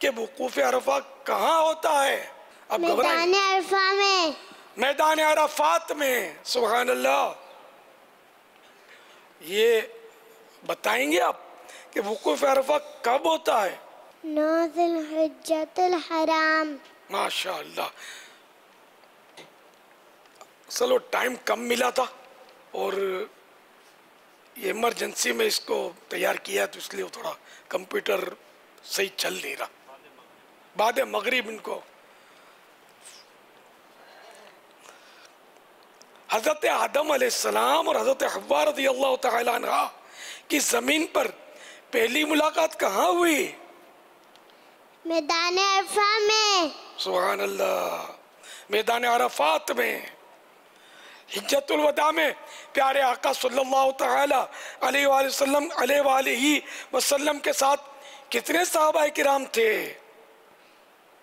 कि वुकूफ़ अरफा कहाँ होता है? अब मैदान अरफा में। मैदान अरफात में। सुभान अल्लाह। ये बताएंगे आप कि वुकूफ़ अरफा कब होता है? 9 ज़ुल्हिज्जतुल हराम। माशाअल्लाह। चलो टाइम कम मिला था और ये इमरजेंसी में इसको तैयार किया तो इसलिए थोड़ा कंप्यूटर सही चल नहीं रहा। बाद मगरिब इनको हज़रत आदम अलैहिस्सलाम और हज़रत हव्वा रज़ियल्लाहु तआला अन्हा की ज़मीन पर पहली मुलाकात कहाँ हुई? मैदान अरफा में। सुभान अल्लाह। मैदान अरफात में। हिज्जतुल वदा में प्यारे आका सल्लल्लाहु तआला अलैहि वसल्लम के साथ कितने सहाबाए किराम थे?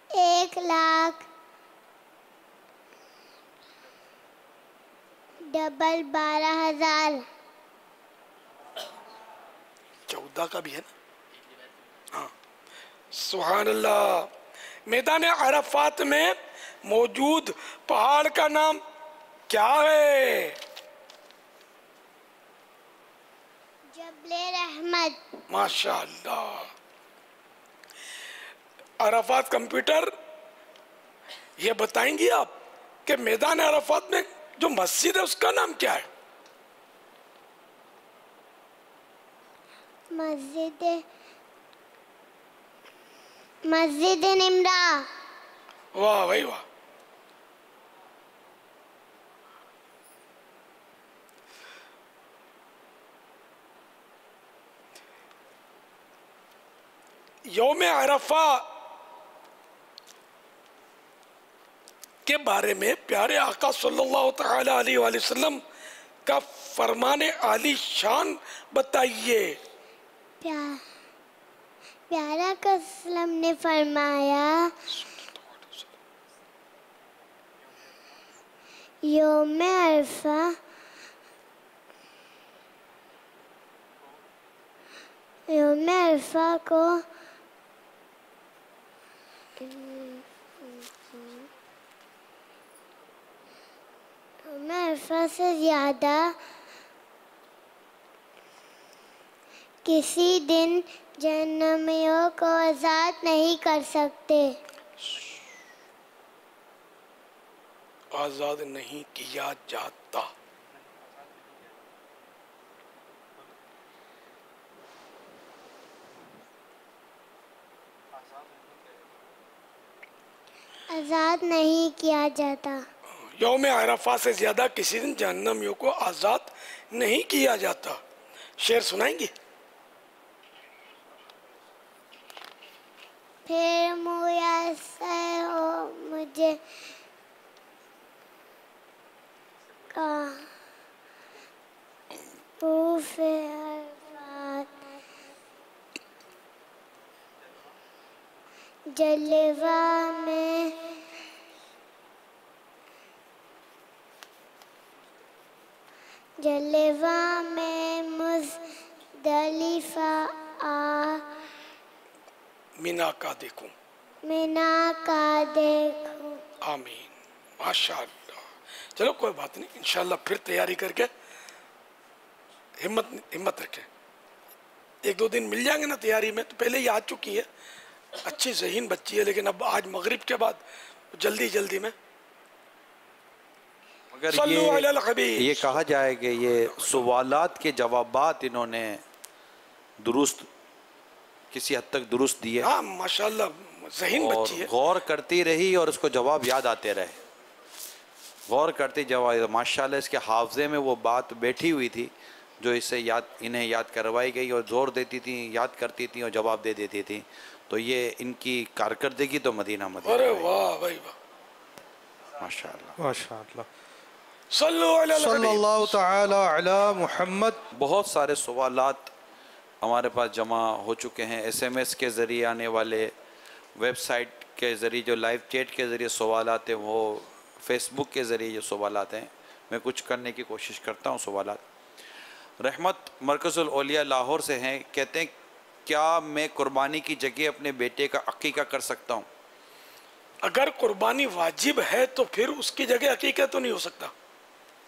1,12,000। 14 का भी है ना? हाँ। सुभान अल्लाह। मैदान अरफात में मौजूद पहाड़ का नाम क्या है? जबले रहमत। माशाअल्लाह। अरफात कंप्यूटर ये बताएंगी आप कि मैदान अरफात में जो मस्जिद है उसका नाम क्या है? मस्जिद निमरा। वाह भाई वाह। यौम अरफा के बारे में प्यारे आका सल्लल्लाहु तआला अलैहि वसल्लम का फरमाने आली शान बताइए। प्यारा का सल्लम ने फरमाया, यौम अरफा को यौम अरफा से ज़्यादा किसी दिन जहन्नमियों को आज़ाद नहीं कर सकते। आज़ाद नहीं किया जाता। आज़ाद नहीं किया जाता। यौम अरफा से ज़्यादा किसी दिन जहन्नमियों को आज़ाद नहीं किया जाता। शेर सुनाएंगे? फिर मुयस्सर हो मुझे जलवा में मुज़दलिफ़ा आ मीना का देखूं, मीना का देखूं। आमीन, माशाअल्लाह। चलो कोई बात नहीं, इंशाअल्लाह फिर तैयारी करके हिम्मत रखें। एक दो दिन मिल जाएंगे ना तैयारी में, तो पहले ही आ चुकी है, अच्छी ज़हीन बच्ची है, लेकिन अब आज मगरिब के बाद जल्दी में। मगर ये कहा जाए कि ये सवालात के जवाबात इन्होंने दुरुस्त, किसी हद तक दुरुस्त दिए। हाँ माशाअल्लाह, ज़हीन बच्ची है। गौर करती रही और उसको जवाब याद आते रहे, गौर करती जवाब। माशाअल्लाह इसके हाफजे में वो बात बैठी हुई थी जो इन्हें याद करवाई गई, और जोर देती थी, याद करती थी और जवाब दे देती थी। तो ये इनकी कारकर्दगी तो मदीना। अरे वाह भाई वाह, माशाअल्लाह माशाअल्लाह। सल्लल्लाहु तआला अला मुहम्मद। बहुत सारे सवालात हमारे पास जमा हो चुके हैं, SMS के ज़रिए आने वाले, वेबसाइट के ज़रिए जो लाइव चैट के ज़रिए सवालात हैं, वो फेसबुक के ज़रिए जो सवालात हैं, मैं कुछ करने की कोशिश करता हूँ। सवालात रहमत मरकज़ुल औलिया लाहौर से हैं, कहते हैं क्या मैं कुर्बानी की जगह अपने बेटे का अकीका कर सकता हूँ? अगर कुर्बानी वाजिब है तो फिर उसकी जगह अकीका तो नहीं हो सकता।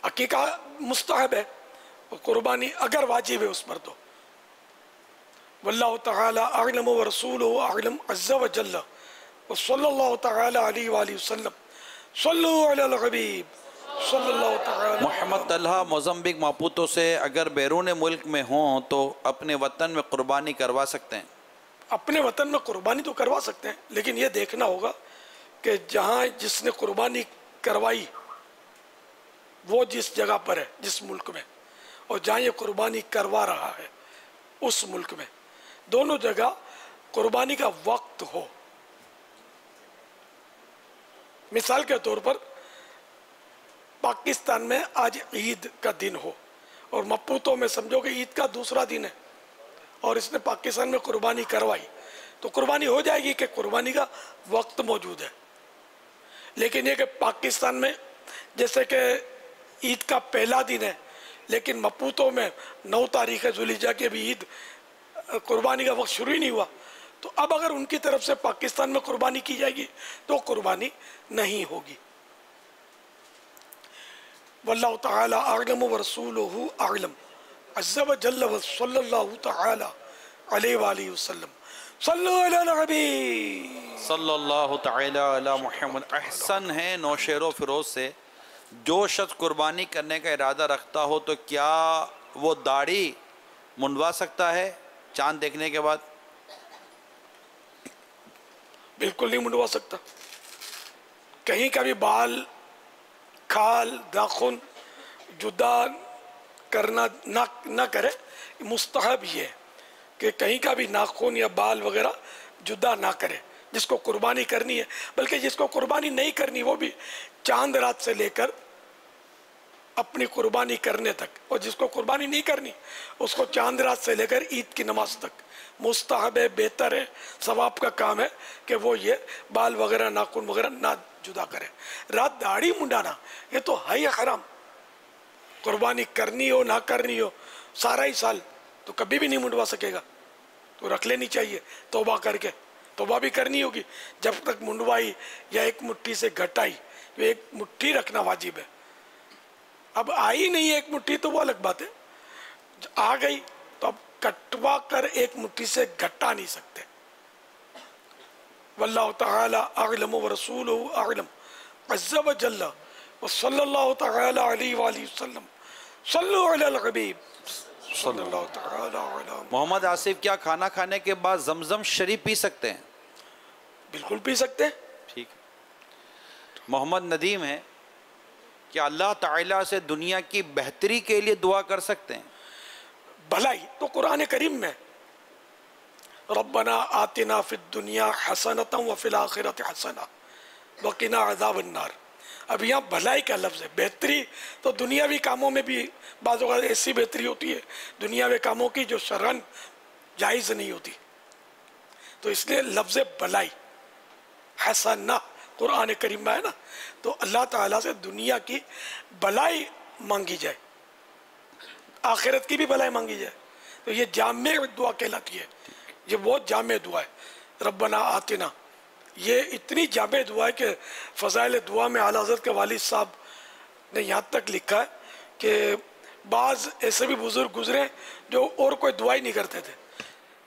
अकीका मुस्तहब है, और कुर्बानी अगर वाजिब है उस पर तो। वल्लाहु तआला अअलम व रसूलुहु अअलम अज़्ज़ा व जल्ल व सल्लल्लाहु तआला अलैहि व सल्लम। सल्लु अलल हबीब सल्लल्लाहु तआला। मोहम्मद तलहा मोज़म्बिक मापूतो से, अगर बैरून मुल्क में हों तो अपने वतन में कुर्बानी करवा सकते हैं? अपने वतन में कुर्बानी तो करवा सकते हैं, लेकिन ये देखना होगा कि जहाँ जिसने कुर्बानी करवाई वो जिस जगह पर है, जिस मुल्क में, और जहाँ ये कुर्बानी करवा रहा है उस मुल्क में, दोनों जगह कुर्बानी का वक्त हो। मिसाल के तौर पर पाकिस्तान में आज ईद का दिन हो और मपूतो में समझो कि ईद का दूसरा दिन है, और इसने पाकिस्तान में कुर्बानी करवाई, तो कुर्बानी हो जाएगी कि कुर्बानी का वक्त मौजूद है। लेकिन ये कि पाकिस्तान में जैसे कि ईद का पहला दिन है, लेकिन मपूतो में 9 तारीख है जुलिजा के भी ईद, कुर्बानी का वक्त शुरू ही नहीं हुआ, तो अब अगर उनकी तरफ से पाकिस्तान में कुर्बानी की जाएगी तो कुर्बानी नहीं होगी। वल्लाहु तआला अअलम व रसूलुहु अअलम अज़्ज़ा व जल्ल व सल्लल्लाहु तआला अलैहि व आलिहि वसल्लम। सल्लु अला नबी सल्लल्लाहु तआला अला मुहम्मद। अहसन है नौशेरो फिरोज से, जो शख्स कुर्बानी करने का इरादा रखता हो तो क्या वो दाढ़ी मुंडवा सकता है चांद देखने के बाद? बिल्कुल नहीं मुंडवा सकता। कहीं का भी बाल, खाल, नाखून जुदा करना ना करे, मुस्तहब ये कि कहीं का भी नाखून या बाल वगैरह जुदा ना करे जिसको कुर्बानी करनी है। बल्कि जिसको कुर्बानी नहीं करनी वो भी चांद रात से लेकर अपनी कुर्बानी करने तक, और जिसको कुर्बानी नहीं करनी उसको चांद रात से लेकर ईद की नमाज तक मुस्तहब है, बेहतर है, सवाब का काम है कि वो ये बाल वगैरह, नाखून वगैरह ना जुदा करे। रात दाढ़ी मुंडाना ये तो है ही हराम। कुर्बानी करनी हो ना करनी हो सारा ही साल तो कभी भी नहीं मुंडवा सकेगा, तो रख लेनी चाहिए तौबा करके। तौबा भी करनी होगी, जब तक मुंडवाई या एक मुट्ठी से घटाई, तो एक मुट्ठी रखना वाजिब है। अब आई नहीं है एक मुट्ठी तो वो अलग बात है, आ गई तो अब कटवा कर एक मुट्ठी से घटा नहीं सकते। वल्लाहु तआला अअलम व रसूलुहु अअलम अज़्ज़ा व जल्ला व सल्लल्लाहु तआला अलैहि वसल्लम सल्लु अलल हबीब सल्लल्लाहु तआला अलैहि। मोहम्मद आसिफ, क्या खाना खाने के बाद जमजम शरीफ पी सकते हैं? बिल्कुल पी सकते हैं। ठीक। मोहम्मद नदीम है, क्या अल्लाह ताला से दुनिया की बेहतरी के लिए दुआ कर सकते हैं? भलाई तो कुरान करीम में रब्बना आतिना फिद दुनिया हसनतम व फिल आखिरति हसना व क़िना अज़ाबन नार। अब यहाँ भलाई का लफ्ज़ है। बेहतरी तो दुनियावी कामों में भी बाज़ औक़ात ऐसी बेहतरी होती है दुनियावी कामों की जो शरअन जायज़ नहीं होती, तो इसलिए लफ्ज़ भलाई हसना कुरान करीम में है ना, तो अल्लाह ताला से दुनिया की भलाई मांगी जाए, आखिरत की भी भलाई मांगी जाए, तो ये जामे दुआ कहलाती है। ये बहुत जामे दुआ है रब्बना आतिना। ये इतनी जामे दुआ है कि फ़ज़ाइल दुआ में आला हज़रत के वालिद साहब ने यहाँ तक लिखा है कि बाज़ ऐसे भी बुज़ुर्ग गुजरे जो और कोई दुआ ही नहीं करते थे,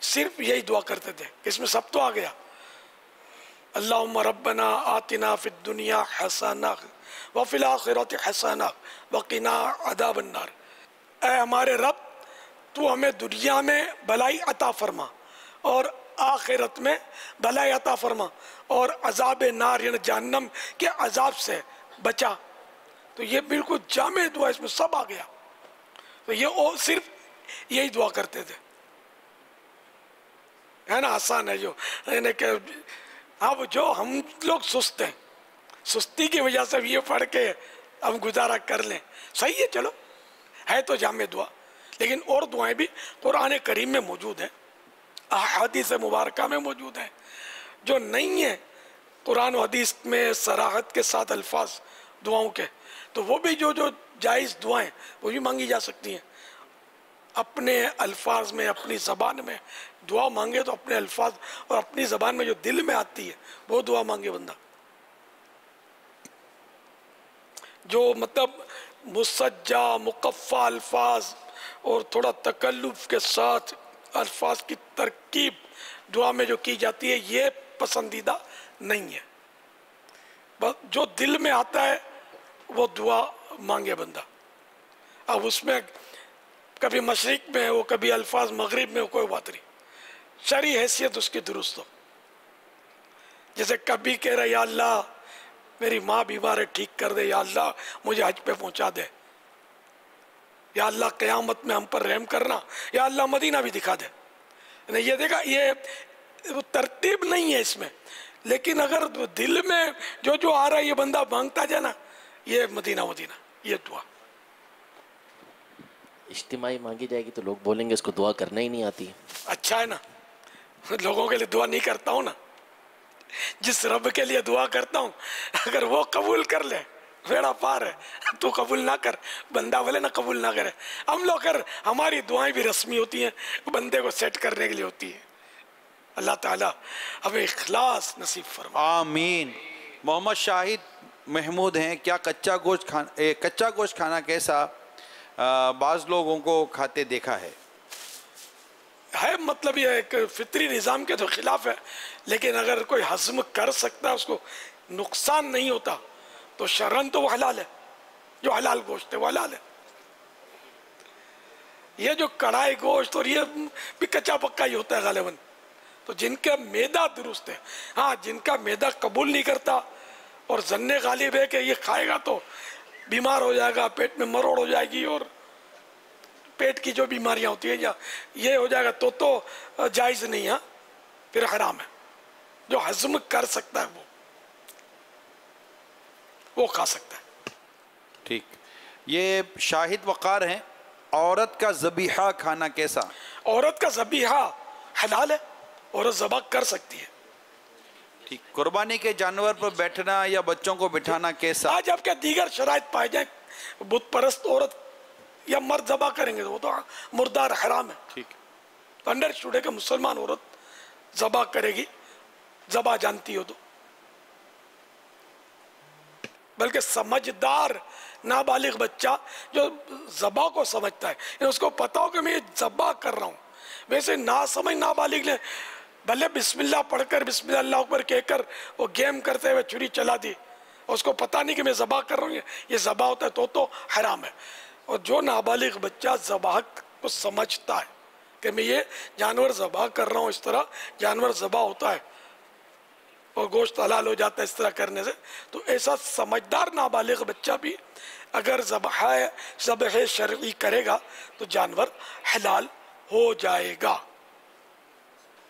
सिर्फ यही दुआ करते थे। इसमें सब तो आ गया, अल्लाहुम्मा रब्बना आतिना फिद दुनिया हसना व फिल आखिरति हसना व क़िना अज़ाबन नार। ऐ हमारे रब, तू हमें दुनिया में भलाई अता फरमा और आखिरत में भलाई अता फरमा और अज़ाब नार यानी जहन्नम के अज़ाब से बचा। तो ये बिल्कुल जामे दुआ, इसमें सब आ गया। तो ये और सिर्फ यही दुआ करते थे, है ना, आसान है जो यानी कि अब जो हम लोग सुस्त हैं, सुस्ती की वजह से ये पढ़ के हम गुजारा कर लें, सही है, चलो है तो जामे दुआ। लेकिन और दुआएं भी कुरान करीम में मौजूद हैं, अहादीस मुबारका में मौजूद हैं। जो नहीं है कुरान और हदीस में सराहत के साथ अल्फाज दुआओं के, तो वो भी जो जो जायज़ दुआएं वो भी मांगी जा सकती हैं। अपने अल्फाज में, अपनी ज़बान में दुआ मांगे तो अपने अल्फाज और अपनी ज़बान में जो दिल में आती है वो दुआ मांगे बंदा। जो मतलब मुसज्जा मुकफ़ा अल्फाज और थोड़ा तकल्लुफ़ के साथ अल्फाज की तरकीब दुआ में जो की जाती है, ये पसंदीदा नहीं है। बस जो दिल में आता है वो दुआ मांगे बंदा। अब उसमें कभी मशरिक में हो, कभी अल्फाज मगरिब में हो, कोई बात नहीं, शरई हैसियत उसकी दुरुस्त हो। जैसे कभी कह रहे या अल्लाह मेरी माँ बीमार है, ठीक कर दे, या अल्लाह मुझे हज पे पहुँचा दे, या अल्लाह क़यामत में हम पर रहम करना, या अल्लाह मदीना भी दिखा दे। नहीं, ये देखा, ये तरतीब नहीं है इसमें, लेकिन अगर दिल में जो जो आ रहा है ये बंदा मांगता जाए ना, ये मदीना मदीना, ये दुआ इज्तिमाई मांगी जाएगी तो लोग बोलेंगे इसको दुआ करना ही नहीं आती। अच्छा है ना, लोगों के लिए दुआ नहीं करता हूँ ना, जिस रब के लिए दुआ करता हूँ अगर वो कबूल कर ले बेड़ा पार है। तू कबूल ना कर, बंदा बोले ना कबूल ना करे, हम लोग कर, हमारी दुआएं भी रस्मी होती हैं, बंदे को सेट करने के लिए होती है। अल्लाह ताला हमें इखलास नसीब फरमाए, आमीन। मोहम्मद शाहिद महमूद हैं, क्या कच्चा गोश्त खाना कैसा बाज़ लोगों को खाते देखा है? मतलब ये एक फितरी निज़ाम के तो खिलाफ है, लेकिन अगर कोई हज़म कर सकता है, उसको नुकसान नहीं होता, तो शरन तो वो हलाल है। जो हलाल गोश्त है वो हलाल है। ये जो कढ़ाई गोश्त और ये भी कच्चा पक्का ही होता है गालिबन। तो जिनका मैदा दुरुस्त है, हाँ, जिनका मैदा कबूल नहीं करता और जन्ने गालिब है कि ये खाएगा तो बीमार हो जाएगा, पेट में मरोड़ हो जाएगी और पेट की जो बीमारियां होती है या ये हो जाएगा, तो जायज़ नहीं है, फिर हराम है। जो हजम कर सकता है वो खा सकता है। ठीक। ये शाहिद वक़ार हैं, औरत का ज़बीहा खाना कैसा? औरत का ज़बीहा हलाल है, औरत ज़बह कर सकती है। ठीक। कुर्बानी के जानवर पर बैठना या बच्चों को बिठाना कैसा? आज आपके दीगर शराइत पाए जाए, बुत परस्त औरत या मर्द ज़बह करेंगे तो वो तो मुर्दार हराम है। ठीक। तो अंडरस्टूड है कि मुसलमान औरत ज़बह करेगी, ज़बह जानती हो तो, बल्कि समझदार नाबालिग बच्चा जो ज़बह को समझता है, उसको पता हो कि मैं ये ज़बह कर रहा हूँ, वैसे ना समझ नाबालिग ने भले बिस्मिल्लाह पढ़कर बिस्मिल्लाह अल्लाह अकबर कहकर वो गेम करते हुए छुरी चला दी, उसको पता नहीं कि मैं ज़बह कर रहा हूँ, ये ज़बह होता है तो हराम है। और जो नाबालिग बच्चा ज़बह को समझता है कि मैं ये जानवर ज़बह कर रहा हूँ, इस तरह जानवर ज़बह होता है और गोश्त हलाल हो जाता है इस तरह करने से, तो ऐसा समझदार नाबालिग बच्चा भी अगर ज़बह शरई करेगा तो जानवर हलाल हो जाएगा।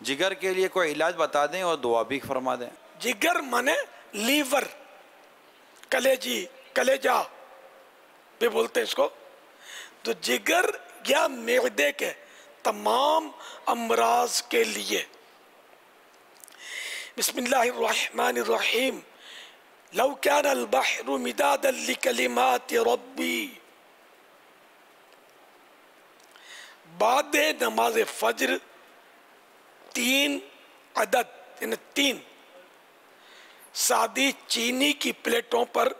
जिगर के लिए कोई इलाज बता दें और दुआ भी फरमा दें। जिगर माने लीवर, कलेजी, कलेजा भी बोलते हैं इसको। तो जिगर या मैदे के तमाम अमराज के लिए बिस्मिल्लाहिर्रहमानिर्रहीम लौ कान अल बहरु मिदादन लिकलिमाति रब्बी, बाद नमाज फज्र 3 अदद यानी 3 सादी चीनी की प्लेटों पर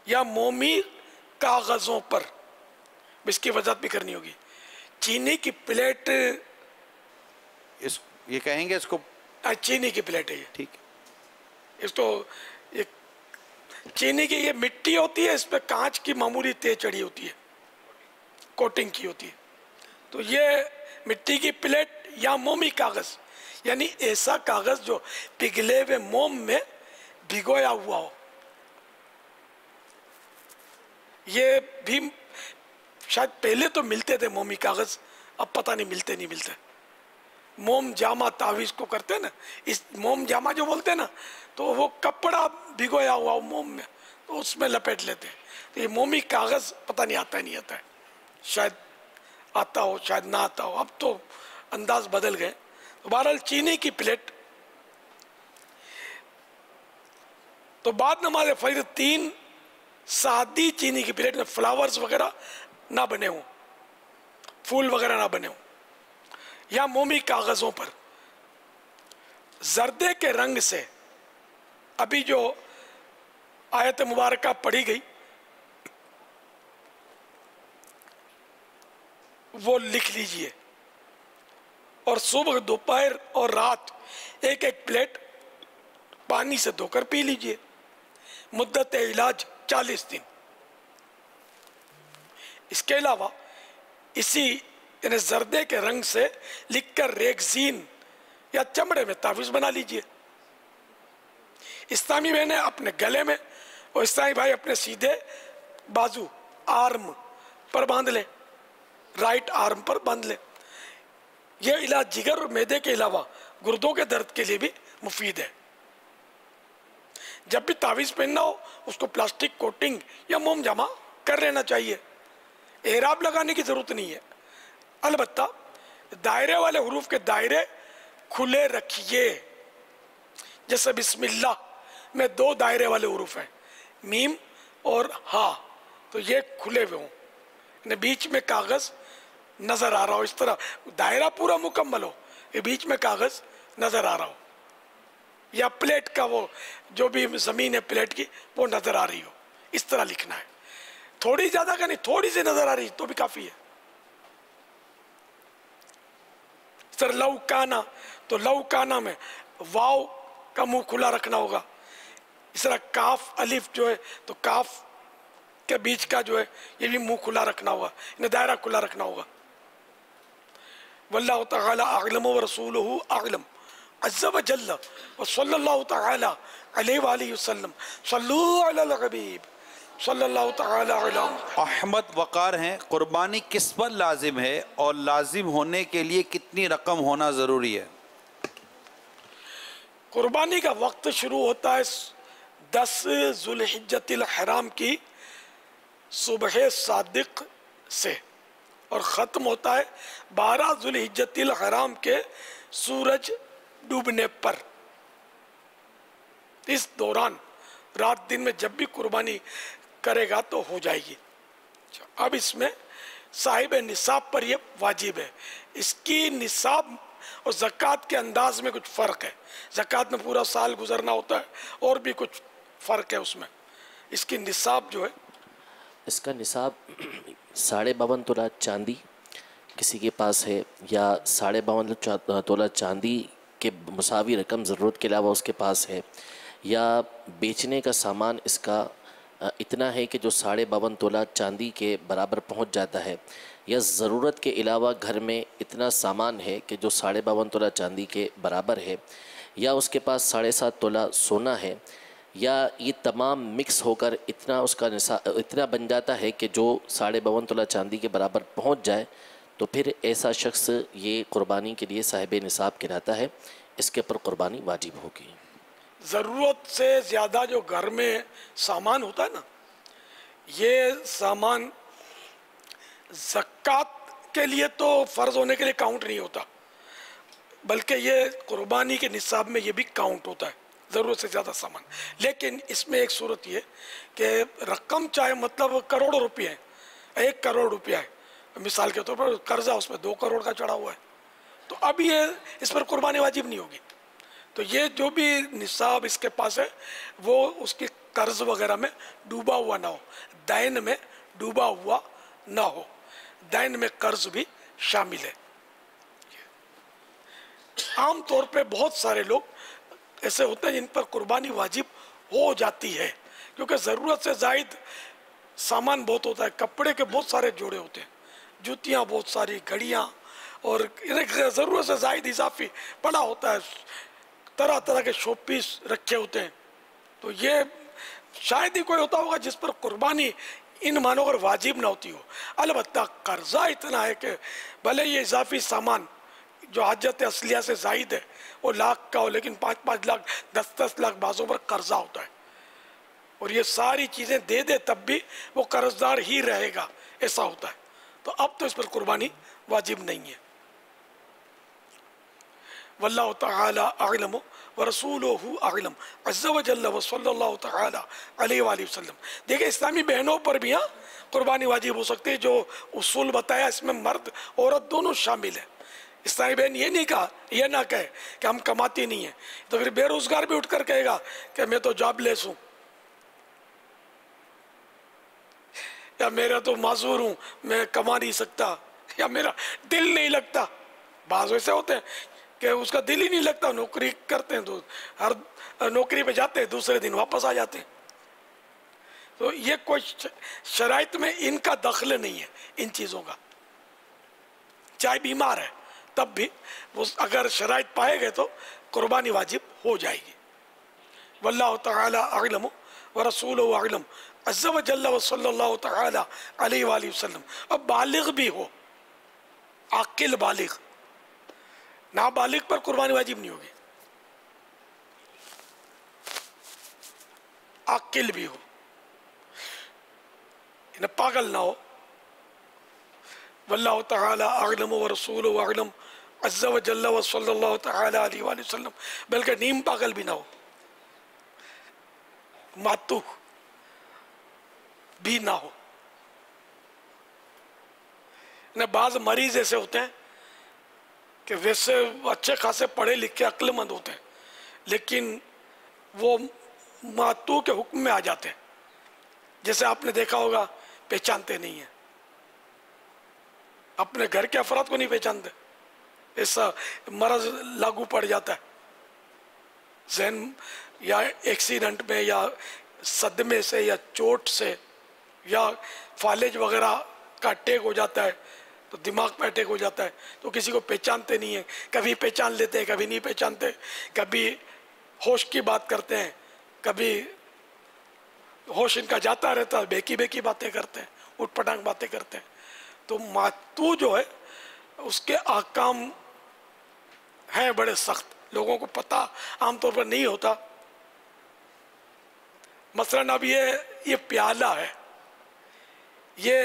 या मोमी कागज़ों पर, इसकी वजह भी करनी होगी। चीनी की प्लेट, ये कहेंगे इसको चीनी की प्लेट है ये, ठीक। इसको ये चीनी की ये मिट्टी होती है, इस पर कांच की मामूली तेज चढ़ी होती है, कोटिंग की होती है। तो ये मिट्टी की प्लेट या मोमी कागज़ यानी ऐसा कागज़ जो पिघले हुए मोम में भिगोया हुआ हो। ये भी शायद पहले तो मिलते थे मोमी कागज़, अब पता नहीं मिलते नहीं मिलते। मोम जामा तावीज़ को करते हैं ना, इस मोम जामा जो बोलते हैं ना, तो वो कपड़ा भिगोया हुआ हो मोम में, तो उसमें लपेट लेते हैं। तो ये मोमी कागज़ पता नहीं आता है नहीं आता है, शायद आता हो शायद ना आता हो, अब तो अंदाज बदल गए। तो बहरहाल चीनी की प्लेट, तो बाद नमाज फजर 3 सादी चीनी की प्लेट में फ्लावर्स वगैरह ना बने हों, फूल वगैरह ना बने हों, या मोमी कागज़ों पर जर्दे के रंग से अभी जो आयत मुबारका पढ़ी गई वो लिख लीजिए और सुबह दोपहर और रात एक एक प्लेट पानी से धोकर पी लीजिए। मुद्दत इलाज 40 दिन। इसके अलावा इसी यानी जर्दे के रंग से लिखकर रेगजीन या चमड़े में तावीज़ बना लीजिए। इस्लामी बहनें अपने गले में और इस्लामी भाई अपने सीधे बाजू आर्म पर बांध लें, राइट आर्म पर बांध लें। यह इलाज जिगर और मैदे के अलावा गुर्दों के दर्द के लिए भी मुफीद है। जब भी तावीज़ पहनना हो उसको प्लास्टिक कोटिंग या मोम जमा कर लेना चाहिए। एहराब लगाने की ज़रूरत नहीं है। अलबत्ता दायरे वाले हुरूफ के दायरे खुले रखिए। जैसे बिस्मिल्लाह में 2 दायरे वाले हुरूफ हैं, मीम और हा, तो ये खुले हुए हों, बीच में कागज़ नज़र आ रहा हो, इस तरह दायरा पूरा मुकम्मल हो, ये बीच में कागज़ नज़र आ रहा हो, या प्लेट का वो जो भी ज़मीन है प्लेट की वो नज़र आ रही हो, इस तरह लिखना है। थोड़ी ज़्यादा का नहीं, थोड़ी सी नज़र आ रही तो भी काफ़ी है। सर लौकाना, तो लौकाना में वाव का मुंह खुला रखना होगा। इस तरह काफ अलिफ जो है तो काफ के बीच का जो है ये भी मुंह खुला रखना होगा, इन्हें दायरा खुला रखना होगा। वल्लाहु तआला अअलम व रसूलुहु अअलम अज़्ज़ व जल्ल व सल्लल्लाहु तआला अलैहि व आलिहि वसल्लम सल्लू अलल हबीब सल्लल्लाहु तआला अलैहि। अहमद वकार हैं, कुर्बानी किस पर लाजिम है और लाजिम होने के लिए कितनी रकम होना ज़रूरी है? कुर्बानी का वक्त शुरू होता है 10 ज़ुल्हिज्जतिल हराम की सुबह सादिक से और ख़त्म होता है 12 ज़ुल्हिज्जतिल हराम के सूरज डूबने पर। इस दौरान रात दिन में जब भी कुर्बानी करेगा तो हो जाएगी। अब इसमें साहिब निसाब पर यह वाजिब है। इसकी निसाब और ज़कात के अंदाज में कुछ फ़र्क है। ज़कात में पूरा साल गुजरना होता है और भी कुछ फ़र्क है उसमें। इसकी निसाब जो है, इसका निसाब 52.5 तोला चांदी किसी के पास है या 52.5 तोला चांदी के मुसावी रकम ज़रूरत के अलावा उसके पास है, या बेचने का सामान इसका इतना है कि जो 52.5 तोला चांदी के बराबर पहुंच जाता है, या ज़रूरत के अलावा घर में इतना सामान है कि जो 52.5 तोला चांदी के बराबर है, या उसके पास 7.5 तोला सोना है, या ये तमाम मिक्स होकर इतना उसका इतना बन जाता है कि जो 52.5 तोला चांदी के बराबर पहुंच जाए, तो फिर ऐसा शख्स ये क़ुरबानी के लिए साहिब निसाब कहलाता है, इसके ऊपर क़ुरबानी वाजिब होगी। ज़रूरत से ज़्यादा जो घर में सामान होता है ना, ये सामान ज़कात के लिए तो फ़र्ज़ होने के लिए काउंट नहीं होता, बल्कि ये क़ुरबानी के निसाब में ये भी काउंट होता है, ज़रूरत से ज़्यादा सामान। लेकिन इसमें एक सूरत ये कि रकम चाहे मतलब करोड़ों रुपये हैं, 1 करोड़ रुपया है मिसाल के तौर पर, कर्जा उसमें 2 करोड़ का चढ़ा हुआ है, तो अब ये इस पर क़ुरबानी वाजिब नहीं होगी। तो ये जो भी निसाब इसके पास है वो उसके कर्ज वगैरह में डूबा हुआ ना हो, दैन में डूबा हुआ ना हो, दैन में कर्ज भी शामिल है। आम तौर पे बहुत सारे लोग ऐसे होते हैं जिन पर क़ुरबानी वाजिब हो जाती है, क्योंकि ज़रूरत से ज़ायद सामान बहुत होता है, कपड़े के बहुत सारे जोड़े होते हैं, जूतियाँ बहुत सारी, घड़ियाँ, और ज़रूरत से ज़ायद इजाफी पड़ा होता है, तरह तरह के शो पीस रखे होते हैं। तो ये शायद ही कोई होता होगा जिस पर क़ुरबानी इन मानों पर वाजिब ना होती हो। अलबत्ता कर्जा इतना है कि भले ये इजाफी सामान जो हाजत असलिया से ज़ायद है वो लाख का हो, लेकिन 5-5 लाख 10-10 लाख बाज़ों पर कर्जा होता है, और ये सारी चीज़ें दे दे तब भी वो कर्जदार ही रहेगा, ऐसा होता है। तो अब तो इस पर क़ुरबानी वाजिब नहीं है। वल्लाहु तआला अअलम व रसूलुहु अअलम अज़्ज़ा व जल्ल व सल्लल्लाहु तआला अलैहि वसल्लम। देखिए इस्लामी बहनों पर भी यहाँ क़ुरबानी वाजिब हो सकती है, जो उसूल बताया इसमें मर्द औरत दोनों शामिल है। इस्लामी बहन ये नहीं कहा, ये ना कहे कि हम कमाती नहीं है, तो फिर बेरोजगार भी उठकर कहेगा कि मैं तो जॉबलेस हूँ, या मेरा तो माजूर हूँ, मैं कमा नहीं सकता, या मेरा दिल नहीं लगता। बाज़ ऐसे होते हैं कि उसका दिल ही नहीं लगता, नौकरी करते हैं तो हर नौकरी पे जाते हैं, दूसरे दिन वापस आ जाते हैं। तो ये कोई शराइत में इनका दखल नहीं है इन चीज़ों का, चाहे बीमार है तब भी वो अगर शराइत पाए गए तो क़ुरबानी वाजिब हो जाएगी। वल्लाहु तआला अअलम व रसूलुहु अअलम अज़्ज़ा व जल्ल व सल्लल्लाहु तआला अलैहि वसल्लम। अब बालिग भी हो, आकिल बालिग, नाबालिग पर क़ुरबानी वाजिब नहीं होगी, आकिल भी हो, इन्हें पागल ना हो। वल्लाहु तआला अअलम व रसूलुहु अअलम अज़्ज़ा व जल्ल व सल्लल्लाहु तआला अलैहि वसल्लम, बल्कि नीम पागल भी ना हो, मातू भी ना हो। न बाज मरीज ऐसे होते हैं कि वैसे अच्छे खासे पढ़े लिखे अक्लमंद होते हैं, लेकिन वो मातू के हुक्म में आ जाते हैं, जैसे आपने देखा होगा पहचानते नहीं है, अपने घर के अफराद को नहीं पहचानते, ऐसा मरज लागू पड़ जाता है जहन, या एक्सीडेंट में या सदमे से या चोट से या फालेज वगैरह का अटैक हो जाता है, तो दिमाग पे अटैक हो जाता है, तो किसी को पहचानते नहीं है, कभी पहचान लेते हैं कभी नहीं पहचानते, कभी होश की बात करते हैं, कभी होश इनका जाता रहता है, बेकी बेकी बातें करते हैं, उठपटांग बातें करते हैं। तो मातू जो है उसके आकाम हैं बड़े सख्त, लोगों को पता आमतौर पर नहीं होता। मसलन अब ये प्याला है, ये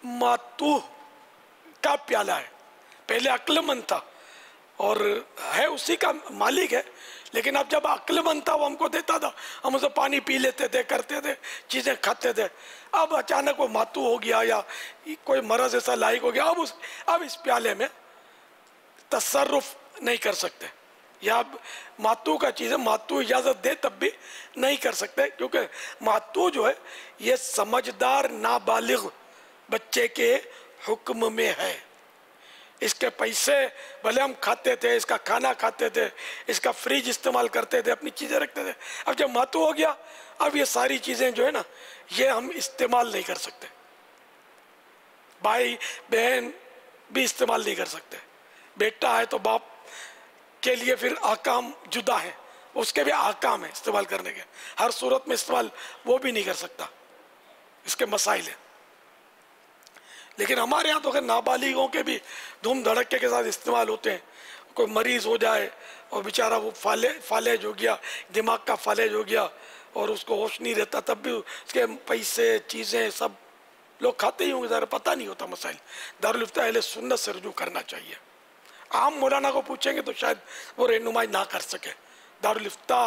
मातू का प्याला है, पहले अक्लमंद था और है उसी का मालिक है, लेकिन अब जब अक्लमंद था वो हमको देता था, हम उसे पानी पी लेते थे, करते थे, चीज़ें खाते थे। अब अचानक वो मातू हो गया या कोई मरज ऐसा लायक हो गया, अब इस प्याले में तसर्रुफ नहीं कर सकते, या मातू का चीज़ है, मातू इजाज़त दे तब भी नहीं कर सकते, क्योंकि मातू जो है ये समझदार नाबालिग बच्चे के हुक्म में है। इसके पैसे भले हम खाते थे, इसका खाना खाते थे, इसका फ्रिज इस्तेमाल करते थे, अपनी चीज़ें रखते थे। अब जब मातू हो गया, अब ये सारी चीज़ें जो है ना, ये हम इस्तेमाल नहीं कर सकते। भाई बहन भी इस्तेमाल नहीं कर सकते। बेटा है तो बाप के लिए फिर आकाम जुदा है, उसके भी आकाम है इस्तेमाल करने के। हर सूरत में इस्तेमाल वो भी नहीं कर सकता, इसके मसाइल हैं। लेकिन हमारे यहाँ तो अगर नाबालिगों के भी धूम धड़के के साथ इस्तेमाल होते हैं। कोई मरीज हो जाए और बेचारा वो फालेज हो गया, दिमाग का फालेज हो गया और उसको होश नहीं रहता, तब भी उसके पैसे चीज़ें सब लोग खाते ही होंगे, ज़रा पता नहीं होता मसाइल। दारुल इफ्ता अहले सुन्नत से रुजू करना चाहिए। आम मौलाना को पूछेंगे तो शायद वो रहनुमाई ना कर सके। दारुल इफ्ता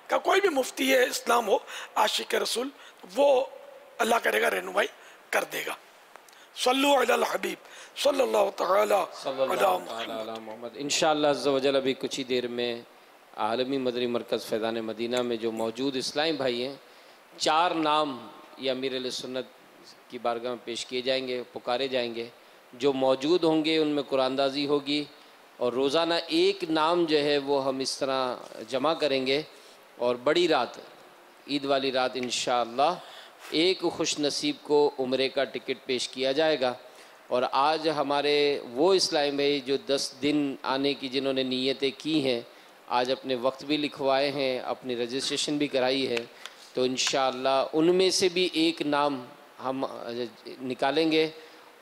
का कोई भी मुफ्ती है इस्लाम हो, आशिक रसूल, वो अल्लाह करेगा रहनुमाई कर देगा। सल्लु अलल हबीब सल्लल्लाहु तआला अला मोहम्मद। इंशाअल्लाह अज़्ज़ा वजल अभी कुछ ही देर में आलमी मदनी मरकज़ फैज़ान मदीना में जो मौजूद इस्लामी भाई हैं, 4 नाम ये अमीर अहले सुन्नत की बारगाह में पेश किए जाएंगे, पुकारे जाएंगे। जो मौजूद होंगे उनमें कुरानदाजी होगी और रोज़ाना एक नाम जो है वो हम इस तरह जमा करेंगे और बड़ी रात, ईद वाली रात इंशाअल्लाह एक खुश नसीब को उम्रे का टिकट पेश किया जाएगा। और आज हमारे वो इस्लामी भाई जो 10 दिन आने की जिन्होंने नीयतें की हैं, आज अपने वक्त भी लिखवाए हैं, अपनी रजिस्ट्रेशन भी कराई है, तो इंशाअल्लाह उनमें से भी एक नाम हम निकालेंगे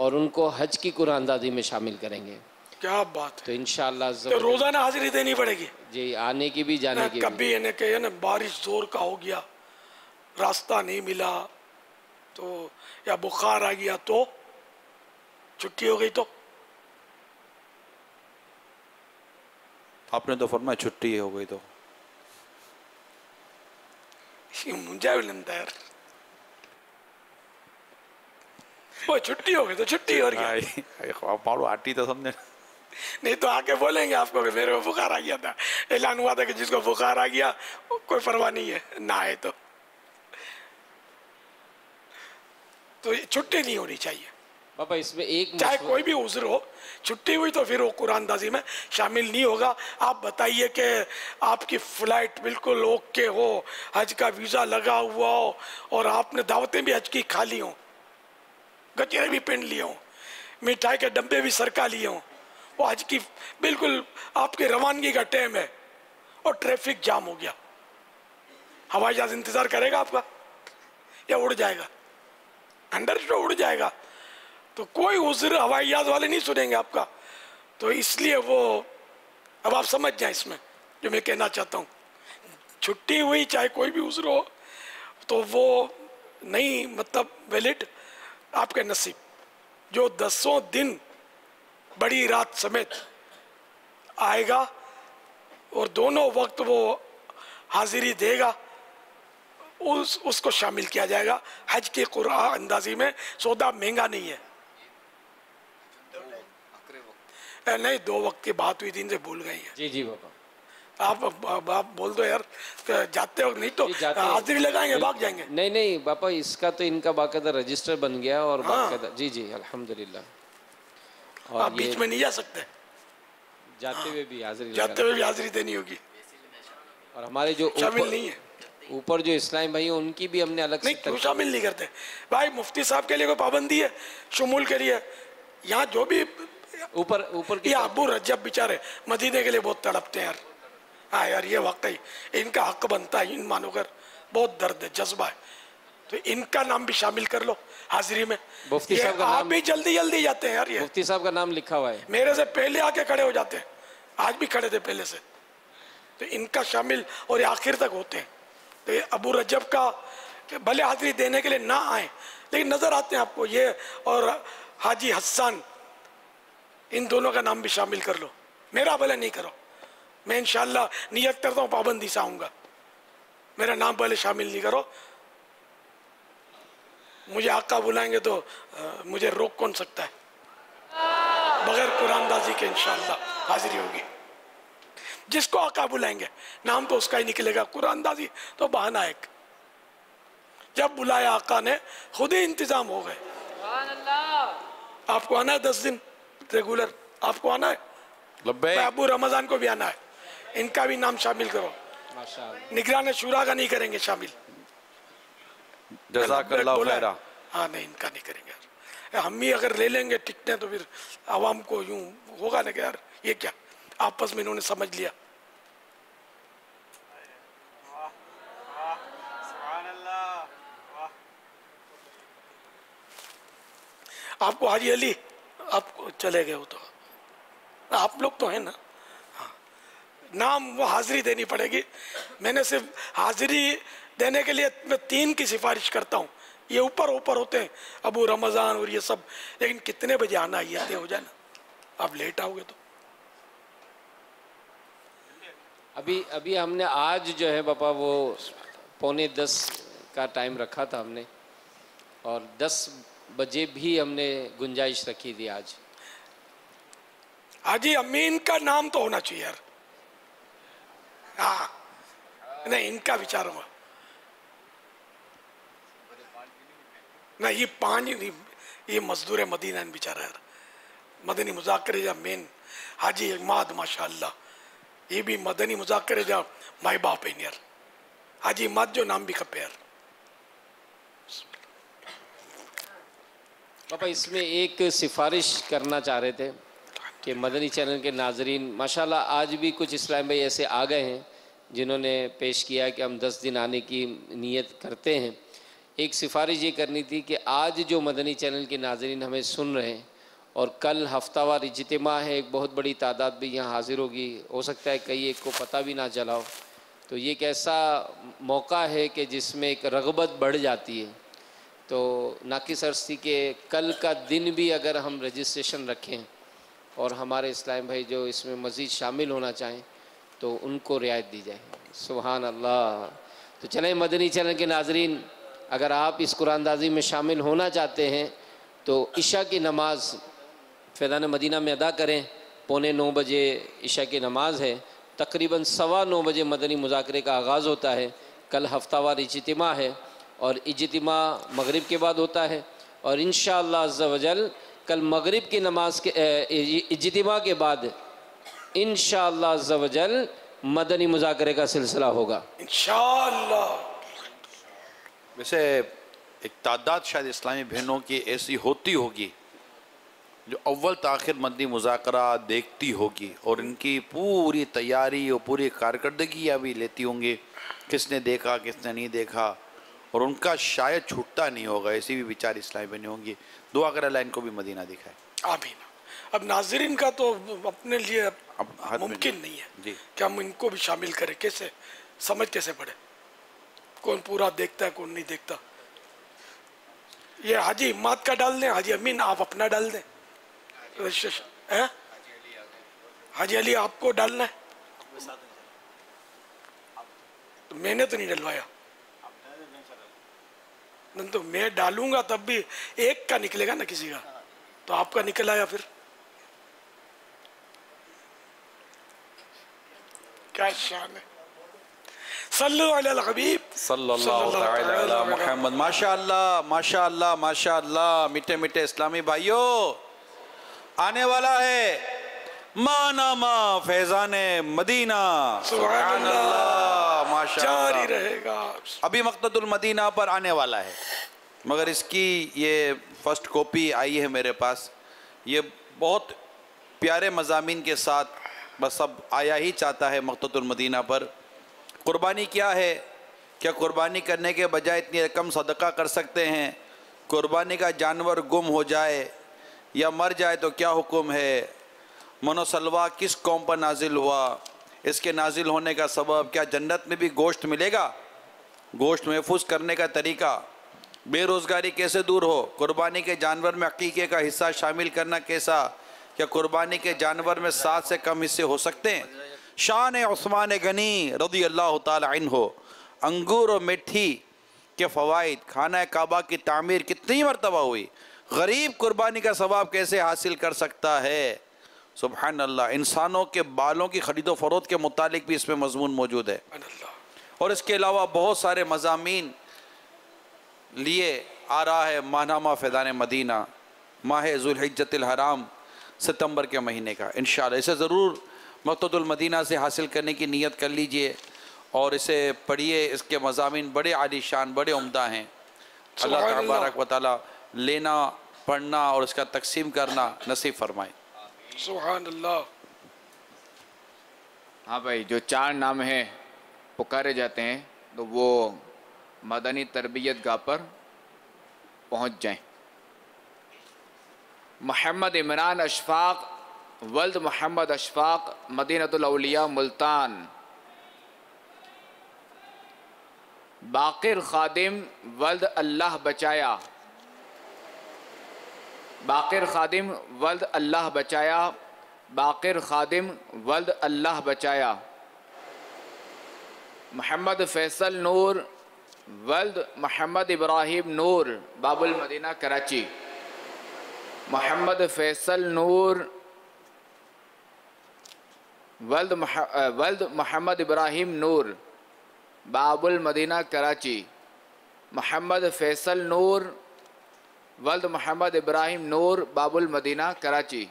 और उनको हज की कुरानदाजी में शामिल करेंगे। क्या बात है। तो इंशाअल्लाह तो रोज़ाना हाजिरी देनी पड़ेगी जी, आने की भी जाने की कभी भी। के ना बारिश जोर का हो गया, रास्ता नहीं मिला तो, या बुखार आ गया तो, छुट्टी हो गई तो आपने तो फरमाया छुट्टी हो गई तो मुझे भी लगता है यार, वो छुट्टी हो गई तो छुट्टी और क्या। मारो आटी तो समझे नहीं तो आके बोलेंगे आपको कि मेरे को बुखार आ गया था, ऐलान हुआ था कि जिसको बुखार आ गया कोई परवाह नहीं है, ना आए तो छुट्टी नहीं होनी चाहिए पापा। इसमें एक चाहे कोई भी उज़्र हो, छुट्टी हुई तो फिर वो कुरानदाजी में शामिल नहीं होगा। आप बताइए कि आपकी फ़्लाइट बिल्कुल ओके हो, हज का वीज़ा लगा हुआ हो और आपने दावतें भी हज की खा ली हों, गजरे भी पहन लिए हों, मिठाई के डब्बे भी सरका लिए हों, वो हज की बिल्कुल आपकी रवानगी का टाइम है और ट्रैफिक जाम हो गया, हवाई जहाज इंतज़ार करेगा आपका या उड़ जाएगा? अंडर तो उड़ जाएगा। तो कोई उज़्र हवाई जहाज वाले नहीं सुनेंगे आपका। तो इसलिए वो, अब आप समझ जाए इसमें जो मैं कहना चाहता हूँ, छुट्टी हुई चाहे कोई भी उज़्र हो तो वो नहीं, मतलब वैलिड आपके नसीब। जो 10 दिन बड़ी रात समेत आएगा और दोनों वक्त वो हाजिरी देगा, उसको शामिल किया जाएगा हज के कुरान अंदाजी में। सौदा महंगा नहीं है। नहीं, 2 वक्त की बात हुई थी, इनसे भूल गई है। जी जी बाबा, आप बोल दो यार, जाते हो नहीं तो हाजिरी लगाएंगे, भाग जाएंगे। नहीं नहीं पापा, इसका तो इनका बाकायदा रजिस्टर बन गया और बाकायदा जी जी अल्हम्दुलिल्लाह। और आप बीच में नहीं जा सकते, जाते हुए भी हाजिरी देनी होगी। और हमारे जो शामिल नहीं है ऊपर जो इस्लामी भाई हैं उनकी भी हमने अलग नहीं, क्यों शामिल नहीं करते भाई? मुफ्ती साहब के लिए कोई पाबंदी है शुमूल के लिए? यहाँ जो भी ऊपर ये अबू रजब बेचारे मदीने के लिए बहुत तड़पते हैं यार। हाँ यार, ये वाकई इनका हक बनता है, इन मानोकर बहुत दर्द है, जज्बा है, तो इनका नाम भी शामिल कर लो हाजिरी में। मुफ्ती साहब का आप नाम भी जल्दी जल्दी जाते हैं यार, ये मुफ्ती साहब का नाम लिखा हुआ है, मेरे से पहले आके खड़े हो जाते हैं, आज भी खड़े थे पहले से, तो इनका शामिल और ये आखिर तक होते हैं। तो ये अबू रजब का भले हाजिरी देने के लिए ना आए लेकिन नजर आते हैं आपको, ये और हाजी हसन, इन दोनों का नाम भी शामिल कर लो। मेरा भले नहीं करो, मैं इंशाल्लाह नियत करता हूँ पाबंदी से आऊँगा, मेरा नाम भले शामिल नहीं करो। मुझे आका बुलाएंगे तो मुझे रोक कौन सकता है? बगैर कुरानदाजी के इंशाल्लाह हाजिरी होगी। जिसको आका बुलाएंगे नाम तो उसका ही निकलेगा, कुरानदाजी तो बहाना है। जब बुलाया आका ने खुद ही इंतजाम हो गए। आपको आना है 10 दिन रेगुलर? आपको आना है? लब्बैक। अबू रमज़ान को भी आना है, इनका भी नाम शामिल करो। माशाअल्लाह। निगरान शुरा का नहीं करेंगे शामिल। जज़ाकल्लाह खैरा। हाँ नहीं, इनका नहीं करेंगे यार। हम ही अगर ले लेंगे टिकटें तो फिर आवाम को यूं होगा ना कि यार ये क्या, आपस में इन्होंने समझ लिया। आपको हाजी अली, आपको चले गए हो तो आप लोग तो हैं ना, हाँ। नाम वो हाजिरी देनी पड़ेगी। मैंने सिर्फ हाजिरी देने के लिए मैं 3 की सिफारिश करता हूँ। ये ऊपर ऊपर होते हैं अबू रमज़ान और ये सब, लेकिन कितने बजे आना ये तय हो जाए ना। आप लेट आओगे तो अभी हमने आज जो है पापा वो 9:45 का टाइम रखा था हमने, और 10 बजे भी हमने गुंजाइश रखी थी आज। हाजी अमीन का नाम तो होना चाहिए यार। हाँ नहीं, इनका विचार होगा ना, ये 5 नहीं, ये मजदूर मदीना बेचारा यार, मदनी मुजाकरे जा मेन हाजी इमाद माशाअल्लाह, ये भी मदनी मुजाकरे जा माई बाप है यार। हाजी इमाद जो नाम भी खपे यार। पापा इसमें एक सिफारिश करना चाह रहे थे कि मदनी चैनल के नाजरीन माशाल्लाह आज भी कुछ इस्लाम भाई ऐसे आ गए हैं जिन्होंने पेश किया कि हम 10 दिन आने की नीयत करते हैं। एक सिफारिश ये करनी थी कि आज जो मदनी चैनल के नाजरीन हमें सुन रहे हैं और कल हफ्तावार इज्तिमा है, एक बहुत बड़ी तादाद भी यहाँ हाजिर होगी, हो सकता है कई एक को पता भी ना चला हो, तो ये एक ऐसा मौका है कि जिसमें एक रग़बत बढ़ जाती है। तो नाकिस अर्ज़ थी कि कल का दिन भी अगर हम रजिस्ट्रेशन रखें और हमारे इस्लाम भाई जो इसमें मज़ीद शामिल होना चाहें तो उनको रियायत दी जाए। सुभान अल्लाह। तो चलें मदनी चैनल के नाजरीन, अगर आप इस कुरानदाजी में शामिल होना चाहते हैं तो इशा की नमाज़ फैज़ान मदीना में अदा करें। 8:45 बजे इशा की नमाज़ है, तकरीबन 9:15 बजे मदनी मुज़ाकरे का आगाज़ होता है। कल हफ्तावार इज्तिमा है और इज्तिमा मगरिब के बाद होता है, और इंशाअल्लाह अज़्ज़ा वजल कल मगरिब की नमाज के इज्तिमा के बाद इंशाअल्लाह अज़्ज़ा वजल मदनी मुज़ाकरे का सिलसिला होगा इंशाअल्लाह। वैसे एक तादाद शायद इस्लामी बहनों की ऐसी होती होगी जो अव्वल ताखिर मदनी मुज़ाकरा देखती होगी और इनकी पूरी तैयारी और पूरी कारकर्दगी अभी लेती होंगी, किसने देखा किसने नहीं देखा, और उनका शायद छूटता नहीं होगा। ऐसी भी विचार इस्लामी बहनें होंगी। दुआ कर अल्लाह इनको भी मदीना दिखाए। आमीन। अब नाजरीन का तो अपने लिए अब मुमकिन नहीं है जी कि हम इनको भी शामिल करें। कैसे समझ कैसे पड़े, कौन पूरा देखता है कौन नहीं देखता। ये हाजी इमाद का डाल दें, हाजी अमीन आप अपना डाल दें, है हाजी अली आपको डालना है, तो मैंने तो नहीं डलवाया, तो मैं डालूंगा तब भी एक का निकलेगा ना किसी का, तो आपका निकल आया फिर क्या शान है। सल्लल्लाहु अलैहि हबीब सल्लल्लाहु अलैहि मुहम्मद। माशाअल्लाह माशाअल्लाह माशाअल्लाह। मीठे मीठे इस्लामी भाइयों, आने वाला है मानामा फैज़ाने मदीना। सुभान अल्लाह माशाअल्लाह, जारी रहेगा। अभी मक़तदुल मदीना पर आने वाला है, मगर इसकी ये फर्स्ट कॉपी आई है मेरे पास। ये बहुत प्यारे मज़ामीन के साथ बस अब आया ही चाहता है मक़तदुल मदीना पर। कुर्बानी क्या है, क्या कुर्बानी करने के बजाय इतनी रकम सदका कर सकते हैं? कुर्बानी का जानवर गुम हो जाए या मर जाए तो क्या हुक्म है? मनोसलवा किस कौम पर नाजिल हुआ? इसके नाजिल होने का सबब क्या? जन्नत में भी गोश्त मिलेगा? गोश्त महफूज करने का तरीका, बेरोज़गारी कैसे दूर हो? कुर्बानी के जानवर में अकीक़े का हिस्सा शामिल करना कैसा? क्या कुर्बानी के जानवर में 7 से कम हिस्से हो सकते हैं? शान उस्मान गनी रज़ी अल्लाह ताला अन्हु, अंगूर और मिट्टी के फ़वाइद, खाना काबा की तामीर कितनी मरतबा हुई, गरीब कुर्बानी का सवाब कैसे हासिल कर सकता है? सुबहान अल्लाह। इंसानों के बालों की ख़रीदो फ़रोख्त के मुतालिक भी इसमें मज़मून मौजूद है, और इसके अलावा बहुत सारे मज़ामीन लिए आ रहा है माहनामा फैज़ाने मदीना। माह ज़ुल्हिज्जतिल हराम सितंबर के महीने का इंशाअल्लाह। इसे ज़रूर मक्तबुल मदीना से हासिल करने की नीयत कर लीजिए और इसे पढ़िए। इसके मज़ामीन बड़े आलीशान, बड़े उम्दा हैं। अल्लाह तबारक व तआला लेना, पढ़ना और इसका तकसीम करना नसीब फरमाए। सुभान अल्लाह। हाँ भाई, जो 4 नाम हैं पुकारे जाते हैं तो वो मदनी तरबियत गाह पर पहुँच जाएं। मोहम्मद इमरान अशफाक वल्द मोहम्मद अशफाक, मदीनतुल औलिया मुल्तान। बाकिर खादिम वल्द अल्लाह बचाया, बाकिर खादिम वल्द अल्लाह बचाया, बाकिर खादिम वल्द अल्लाह बचाया। मोहम्मद फैसल नूर वल्द मोहम्मद इब्राहिम नूर, बाबुल मदीना कराची। मोहम्मद फैसल नूर वल्द मोहम्मद इब्राहिम नूर, बाबुल मदीना कराची। मोहम्मद फैसल नूर वल्द मोहम्मद इब्राहिम नूर, बाबुल मदीना कराची।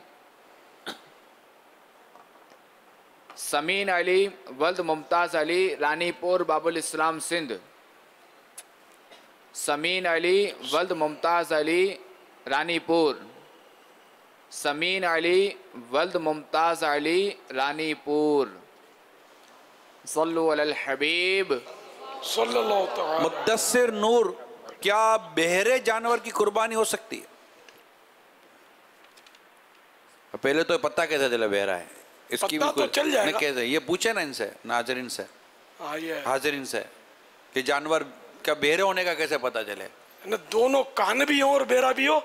समीन अली वल्द मुमताज़ अली, रानीपुर, बाबुल इस्लाम सिंध। समीन अली वल्द मुमताज़ अली, रानीपुर। समीन अली वल्द मुमताज़ अली, रानीपुर। सल्लु अलल हबीब सल्लल्लाहु तआला। मुद्दस्सिर नूर, क्या बहरे जानवर की कुर्बानी हो सकती है? पहले तो पता कैसे चला बहरा है, इसकी भी तो चल जाएगा। कैसे ये पूछे ना इनसे, नाजरीन से, हाजिरीन से कि जानवर का बहरे होने का कैसे पता चले? न दोनों कान भी हो और बहरा भी हो।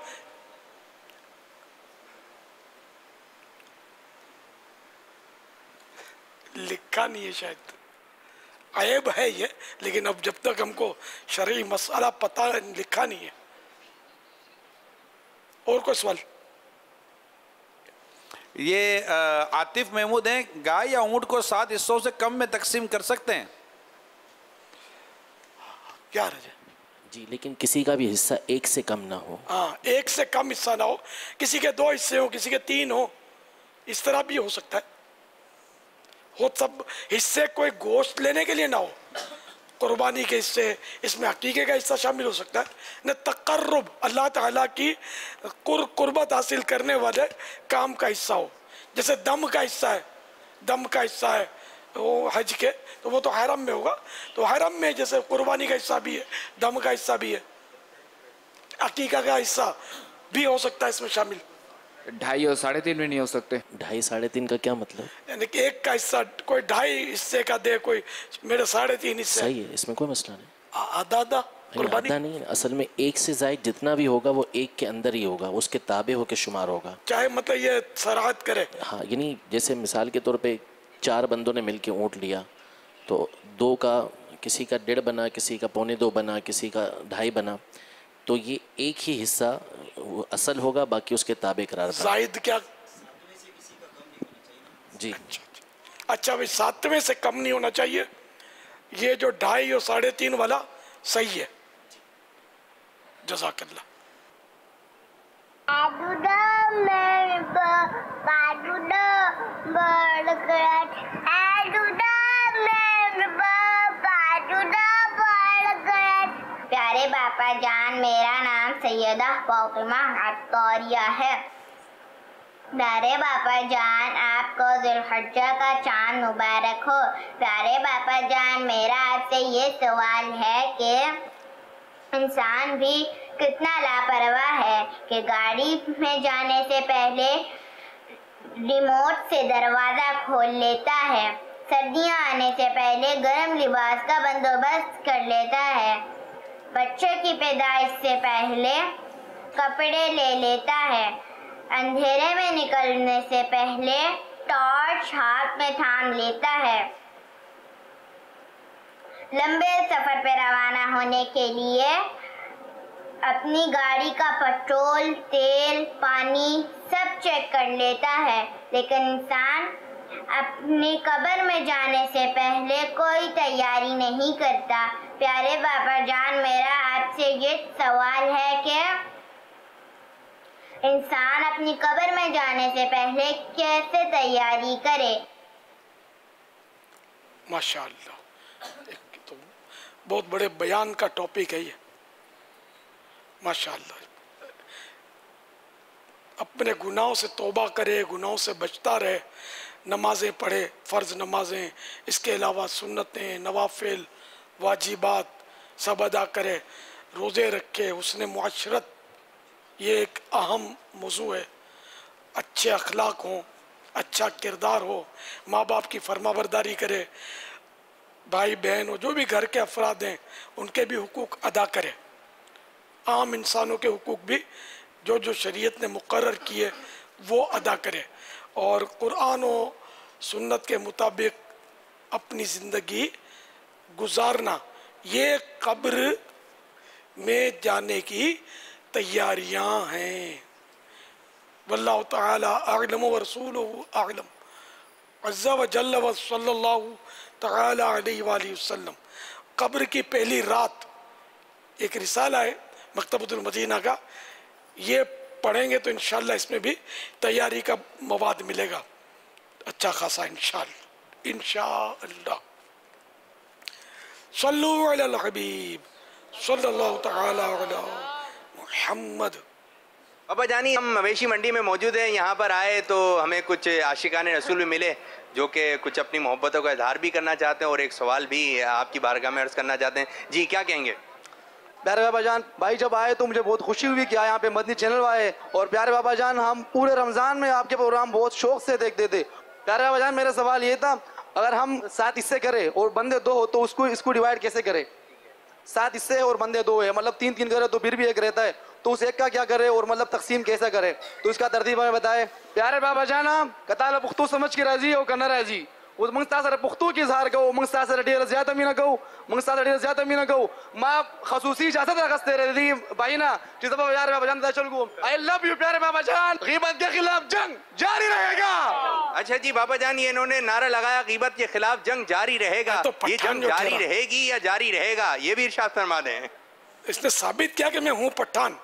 लिखा नहीं है शायद, अयब है ये, लेकिन अब जब तक हमको शरई मसाला पता लिखा नहीं है। और कोई सवाल? ये आतिफ महमूद हैं, गाय या ऊंट को 7 हिस्सों से कम में तकसीम कर सकते हैं क्या रहे? जी, लेकिन किसी का भी हिस्सा 1 से कम ना हो। हाँ, 1 से कम हिस्सा ना हो, किसी के 2 हिस्से हो, किसी के 3 हो, इस तरह भी हो सकता है। वो सब हिस्से कोई गोश्त लेने के लिए ना हो, कुर्बानी के हिस्से, इसमें हकीके का हिस्सा शामिल हो सकता है। न तकर्रुब, अल्लाह ताला की कुर्बत हासिल करने वाले काम का हिस्सा हो। जैसे दम का हिस्सा है, दम का हिस्सा है वो हज के, तो वो तो हरम में होगा। तो हरम में जैसे कुर्बानी का हिस्सा भी है, दम का हिस्सा भी है, हकीका का हिस्सा भी हो सकता है इसमें शामिल। 2.5 और 3.5 में नहीं हो सकते? 2.5 3.5 का क्या मतलब? यानी कि एक का हिस्सा कोई 2.5 हिस्से का दे, कोई मेरे 3.5 हिस्से। सही है, इसमें कोई मसला नहीं। आधा आधा नहीं, असल में 1 से ज़ायद जितना भी होगा वो 1 के अंदर ही होगा, उसके ताबे होकर शुमार होगा। चाहे मतलब ये सराहत करे। हाँ, यानी जैसे मिसाल के तौर पे 4 बंदों ने मिलके ऊँट लिया, तो 2 का, किसी का 1.5 बना, किसी का 1.25 बना, किसी का 2.5 बना, तो ये एक ही हिस्सा असल होगा, बाकी उसके ताबे करार। जायद क्या? जी अच्छा भाई, 7वें से कम नहीं होना चाहिए। ये जो 2.5 और 3.5 वाला सही है। जज़ाकल्लाह। प्यारे बापा जान, मेरा नाम सैयदा फातिमा अत्तारिया है। प्यारे बापा जान, आपको ज़ुल्हिज्जा का चांद मुबारक हो। प्यारे बापा जान, मेरा आपसे ये सवाल है कि इंसान भी कितना लापरवाह है कि गाड़ी में जाने से पहले रिमोट से दरवाज़ा खोल लेता है, सर्दियां आने से पहले गर्म लिबास का बंदोबस्त कर लेता है, बच्चे की पैदाइश से पहले कपड़े ले लेता है, अंधेरे में निकलने से पहले टॉर्च हाथ में थाम लेता है, लंबे सफर पर रवाना होने के लिए अपनी गाड़ी का पेट्रोल, तेल, पानी सब चेक कर लेता है, लेकिन इंसान अपनी कब्र में जाने से पहले कोई तैयारी नहीं करता। प्यारे बाबा जान, मेरा आपसे ये सवाल है कि इंसान अपनी कब्र में जाने से पहले कैसे तैयारी करे? माशाअल्लाह, एक तो बहुत बड़े बयान का टॉपिक है ये। माशाअल्लाह, अपने गुनाहों से तौबा करे, गुनाहों से बचता रहे, नमाजें पढ़े, फ़र्ज़ नमाजें, इसके अलावा सुन्नतें, नवाफिल, वाजिबात सब अदा करे, रोज़े रखे, उसने मुआशरत, ये एक अहम मौजू है। अच्छे अखलाक हों, अच्छा किरदार हो, माँ बाप की फरमाबरदारी करे, भाई बहन हो, जो भी घर के अफराद हैं उनके भी हुकूक अदा करे, आम इंसानों के हुकूक भी जो जो शरीयत ने मुकर्रर किए वो अदा करे, और कुरान और सुन्नत के मुताबिक अपनी ज़िंदगी गुजारना, ये कब्र में जाने की तैयारियां हैं। वल्लाहु ताला अअलम व रसूलुहु अअलम, अज़्ज़ा व जल्ल व सल्लल्लाहु ताला अलैहि वसल्लम। कब्र की पहली रात एक रिसाला है मकतबतुल मदीना का, ये पढ़ेंगे तो इंशाअल्लाह इसमें भी तैयारी का मवाद मिलेगा अच्छा खासा इंशाअल्लाह। सल्लु अलल हबीब सल्लल्लाहु तआला अला मुहम्मद। बाबा जानी, हम मवेशी मंडी में मौजूद हैं, यहाँ पर आए तो हमें कुछ आशिकाने रसूल भी मिले जो कि कुछ अपनी मोहब्बतों का इजहार भी करना चाहते हैं और एक सवाल भी आपकी बारगाह में अर्ज़ करना चाहते हैं। जी, क्या कहेंगे? प्यारे बाबा जान, भाई जब आए तो मुझे बहुत खुशी हुई कि यहाँ पे मदनी चैनल आए, और प्यारे बाबा जान हम पूरे रमज़ान में आपके प्रोग्राम बहुत शौक से देखते थे। प्यारे बाबा जान, मेरा सवाल ये था, अगर हम 7 हिस्से करें और बंदे 2 हो तो इसको डिवाइड कैसे करें? 7 हिस्से और बंदे 2 है, मतलब 3-3 करे तो फिर भी एक रहता है, तो उस एक का क्या करे और मतलब तकसीम कैसे करे, तो इसका तरतीब हमें बताए। प्यारे बाबा जाना, कताल पुख्तू समझ के राजी हो करना राजी, उस मंगता सर पुख्तू की इजहार कहो, मंगता सर ढेर ज्यादा भी ना कहो, मंगता सर ढेर ज्यादा भी ना कहो। माँ खसूसी इजाजत रखते रहे भाई ना, जिस बाबा यार बाबा जान चल गो, आई लव यू प्यारे बाबा जान, गीबत के खिलाफ जंग जारी रहेगा। अच्छा जी बाबा जान, ये इन्होंने नारा लगाया गीबत के खिलाफ जंग जारी रहेगा, तो ये जंग जारी रहेगी या जारी रहेगा, ये भी इरशाद फरमा दें। इसने साबित किया कि मैं हूँ पठान,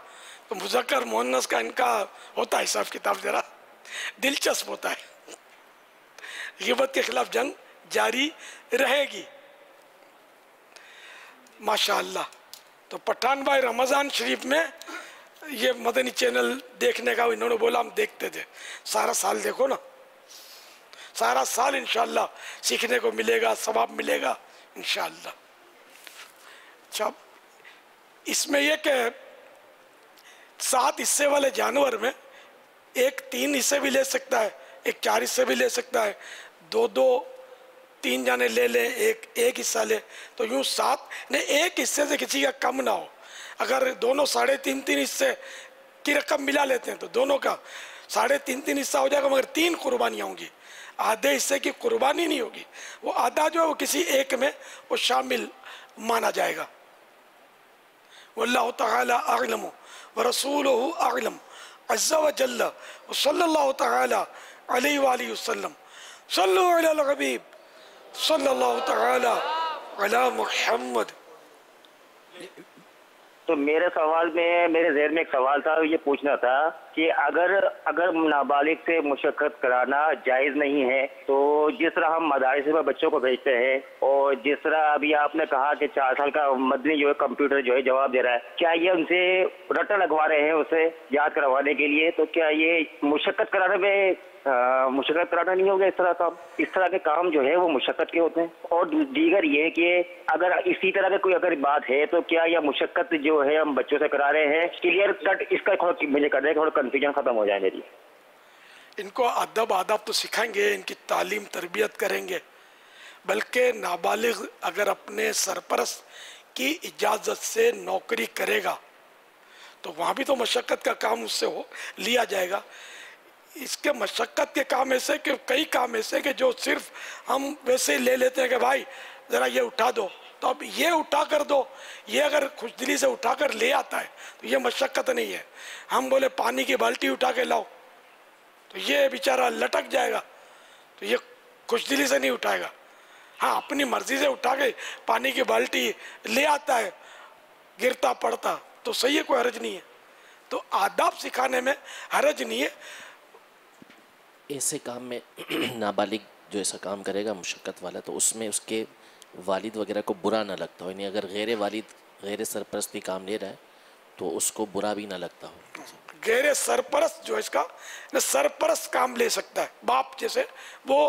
तो मुज़क्कर मुअन्नस का इनका होता है हिसाब किताब, जरा दिलचस्प होता है। ग़ीबत के खिलाफ जंग जारी रहेगी। माशाअल्लाह। तो पठान भाई रमज़ान शरीफ में ये मदनी चैनल देखने का इन्होंने बोला, हम देखते थे, सारा साल देखो ना, सारा साल इंशाअल्लाह सीखने को मिलेगा, सवाब मिलेगा इंशाअल्लाह। अच्छा, इसमें यह कि 7 हिस्से वाले जानवर में एक 3 हिस्से भी ले सकता है, एक 4 हिस्से भी ले सकता है, 2-2-3 जाने ले लें, एक हिस्सा ले, तो यूँ 7 ने एक हिस्से से किसी का कम ना हो। अगर दोनों 3.5-3 हिस्से की रकम मिला लेते हैं तो दोनों का 3.5 हिस्सा हो जाएगा, मगर 3 कुर्बानियाँ होंगी, आधे हिस्से की कुर्बानी नहीं होगी, वो आधा जो है वो किसी एक में वो शामिल माना जाएगा। वल्लाहु तआला अअलम व रसूलुहु अअलम, अज़्ज़ा व जल्ल व सल्लल्लाहु तआला अलैहि वालिहि वसल्लम। सल्लु अलल हबीब सल्लल्लाहु तआला अला मुहम्मद। तो मेरे सवाल में, मेरे ज़हन में एक सवाल था, ये पूछना था कि अगर नाबालिग से मुशक्कत कराना जायज़ नहीं है, तो जिस तरह हम मदारिस में बच्चों को भेजते हैं और जिस तरह अभी आपने कहा कि 4 साल का मदनी जो है कंप्यूटर जो है जवाब दे रहा है, क्या ये उनसे रट्टा लगवा रहे हैं उसे याद करवाने के लिए, तो क्या ये मुशक्कत कराने में मुशक्कत कराना नहीं होगा? इस तरह के काम जो है वो मुशक्कत के होते हैं। और दीगर ये कि अगर इसी तरह की कोई अगर बात है तो क्या यह मुशक्कत जो है हम बच्चों से करा रहे हैं, क्लियर कट इसका थोड़ा मुझे कर दें, थोड़ा कन्फ्यूजन खत्म हो जाए मेरी। इनको अदब आदाब तो सिखाएंगे, इनकी तालीम तरबियत करेंगे, बल्कि नाबालिग अगर अपने सरपरस्त की इजाज़त से नौकरी करेगा तो वहाँ भी तो मशक्क़त का काम उससे लिया जाएगा। इसके मशक्क़त के काम ऐसे कि कई काम ऐसे कि जो सिर्फ हम वैसे ही ले लेते हैं कि भाई ज़रा ये उठा दो, तो अब ये उठा कर दो, ये अगर खुशदिली से उठा कर ले आता है तो ये मशक्क़त नहीं है। हम बोले पानी की बाल्टी उठा के लाओ तो ये बेचारा लटक जाएगा, तो ये खुशदिली से नहीं उठाएगा। हाँ, अपनी मर्ज़ी से उठा के पानी की बाल्टी ले आता है गिरता पड़ता तो सही है, कोई हर्ज नहीं है, तो आदाब सिखाने में हरज नहीं है। ऐसे काम में नाबालिग जो ऐसा काम करेगा मुशक्क़त वाला, तो उसमें उसके वालिद वगैरह को बुरा ना लगता हो, यानी अगर गैर वालिद गैर सरपरस्ती काम ले रहा है तो उसको बुरा भी ना लगता हो। गैर सरपरस्त जो इसका न सरपरस्त काम ले सकता है, बाप जैसे वो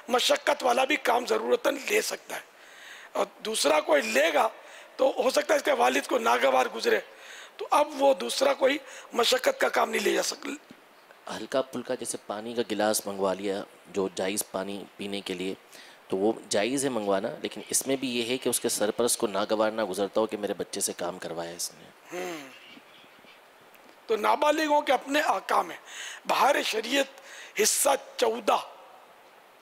मशक्क़त वाला भी काम ज़रूरतन ले सकता है, और दूसरा कोई लेगा तो हो सकता है इसके वालिद को नागवार गुजरे, तो अब वो दूसरा कोई मशक्क़त का काम नहीं ले जा सकता। हल्का फुल्का जैसे पानी का गिलास मंगवा लिया जो जायज़ पानी पीने के लिए, तो वो जायज़ है मंगवाना, लेकिन इसमें भी ये है कि उसके सरपरस्त को नागवार ना गुजरता हो कि मेरे बच्चे से काम करवाया इसने। तो नाबालिगों के अपने आकाम है। बाहर शरीयत हिस्सा 14,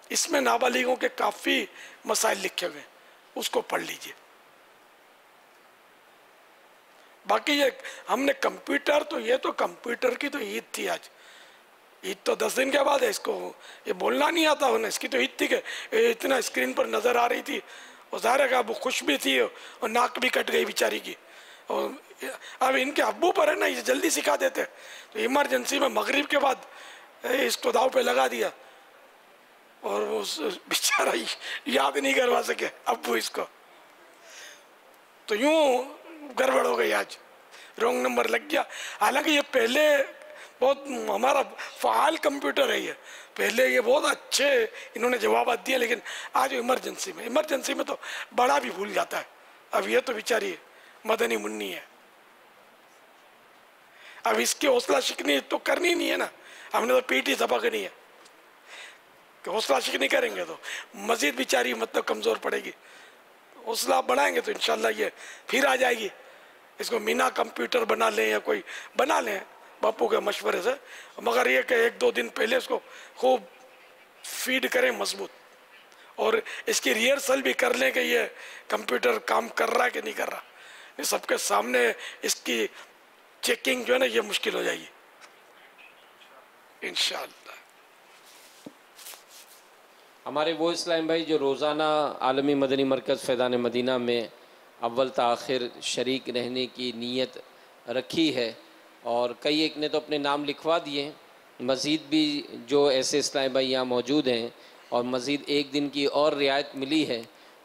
इसमें नाबालिगों के काफ़ी मसाइल लिखे हुए हैं, उसको पढ़ लीजिए। बाकी ये हमने कंप्यूटर, तो ये तो कंप्यूटर की तो ईद थी आज, ईद तो 10 दिन के बाद है, इसको ये बोलना नहीं आता उन्हें, इसकी तो ईद थी कि इतना स्क्रीन पर नज़र आ रही थी, और ज़ाहिर है वो खुश भी थी और नाक भी कट गई बेचारी की। और अब इनके अब्बू पर है ना, ये जल्दी सिखा देते, तो इमरजेंसी में मगरिब के बाद इसको दाव पे लगा दिया, और वो बेचारा याद नहीं करवा सके अब्बू इसको, तो यूँ गड़बड़ हो गई, आज रॉन्ग नंबर लग गया। हालांकि ये पहले बहुत हमारा फ़ाल कंप्यूटर है, ये पहले ये बहुत अच्छे इन्होंने जवाब दिए, लेकिन आज इमरजेंसी में तो बड़ा भी भूल जाता है। अब ये तो बेचारी मदनी मुन्नी है, अब इसकी हौसला शिकनी तो करनी नहीं है ना, हमने तो पीठ ही सबकनी है, कि हौसला शिकनी करेंगे तो मजीद बेचारी मतलब कमज़ोर पड़ेगी। हौसला बढ़ाएंगे तो इंशाल्लाह ये फिर आ जाएगी। इसको मीना कंप्यूटर बना लें या कोई बना लें बापू के मशवरे से, मगर ये कि 1-2 दिन पहले इसको खूब फीड करें मजबूत, और इसकी रिहर्सल भी कर लें कि ये कंप्यूटर काम कर रहा है कि नहीं कर रहा। ये सबके सामने इसकी चेकिंग जो है ना, ये मुश्किल हो जाएगी इंशाअल्लाह। हमारे वो इस्लाम भाई जो रोज़ाना आलमी मदनी मरकज़ फैज़ान मदीना में अव्वल ता आखिर शरीक रहने की नीयत रखी है, और कई एक ने तो अपने नाम लिखवा दिए, मज़ीद भी जो ऐसे इस्लाम भाई यहाँ मौजूद हैं, और मज़ीद एक दिन की और रियायत मिली है,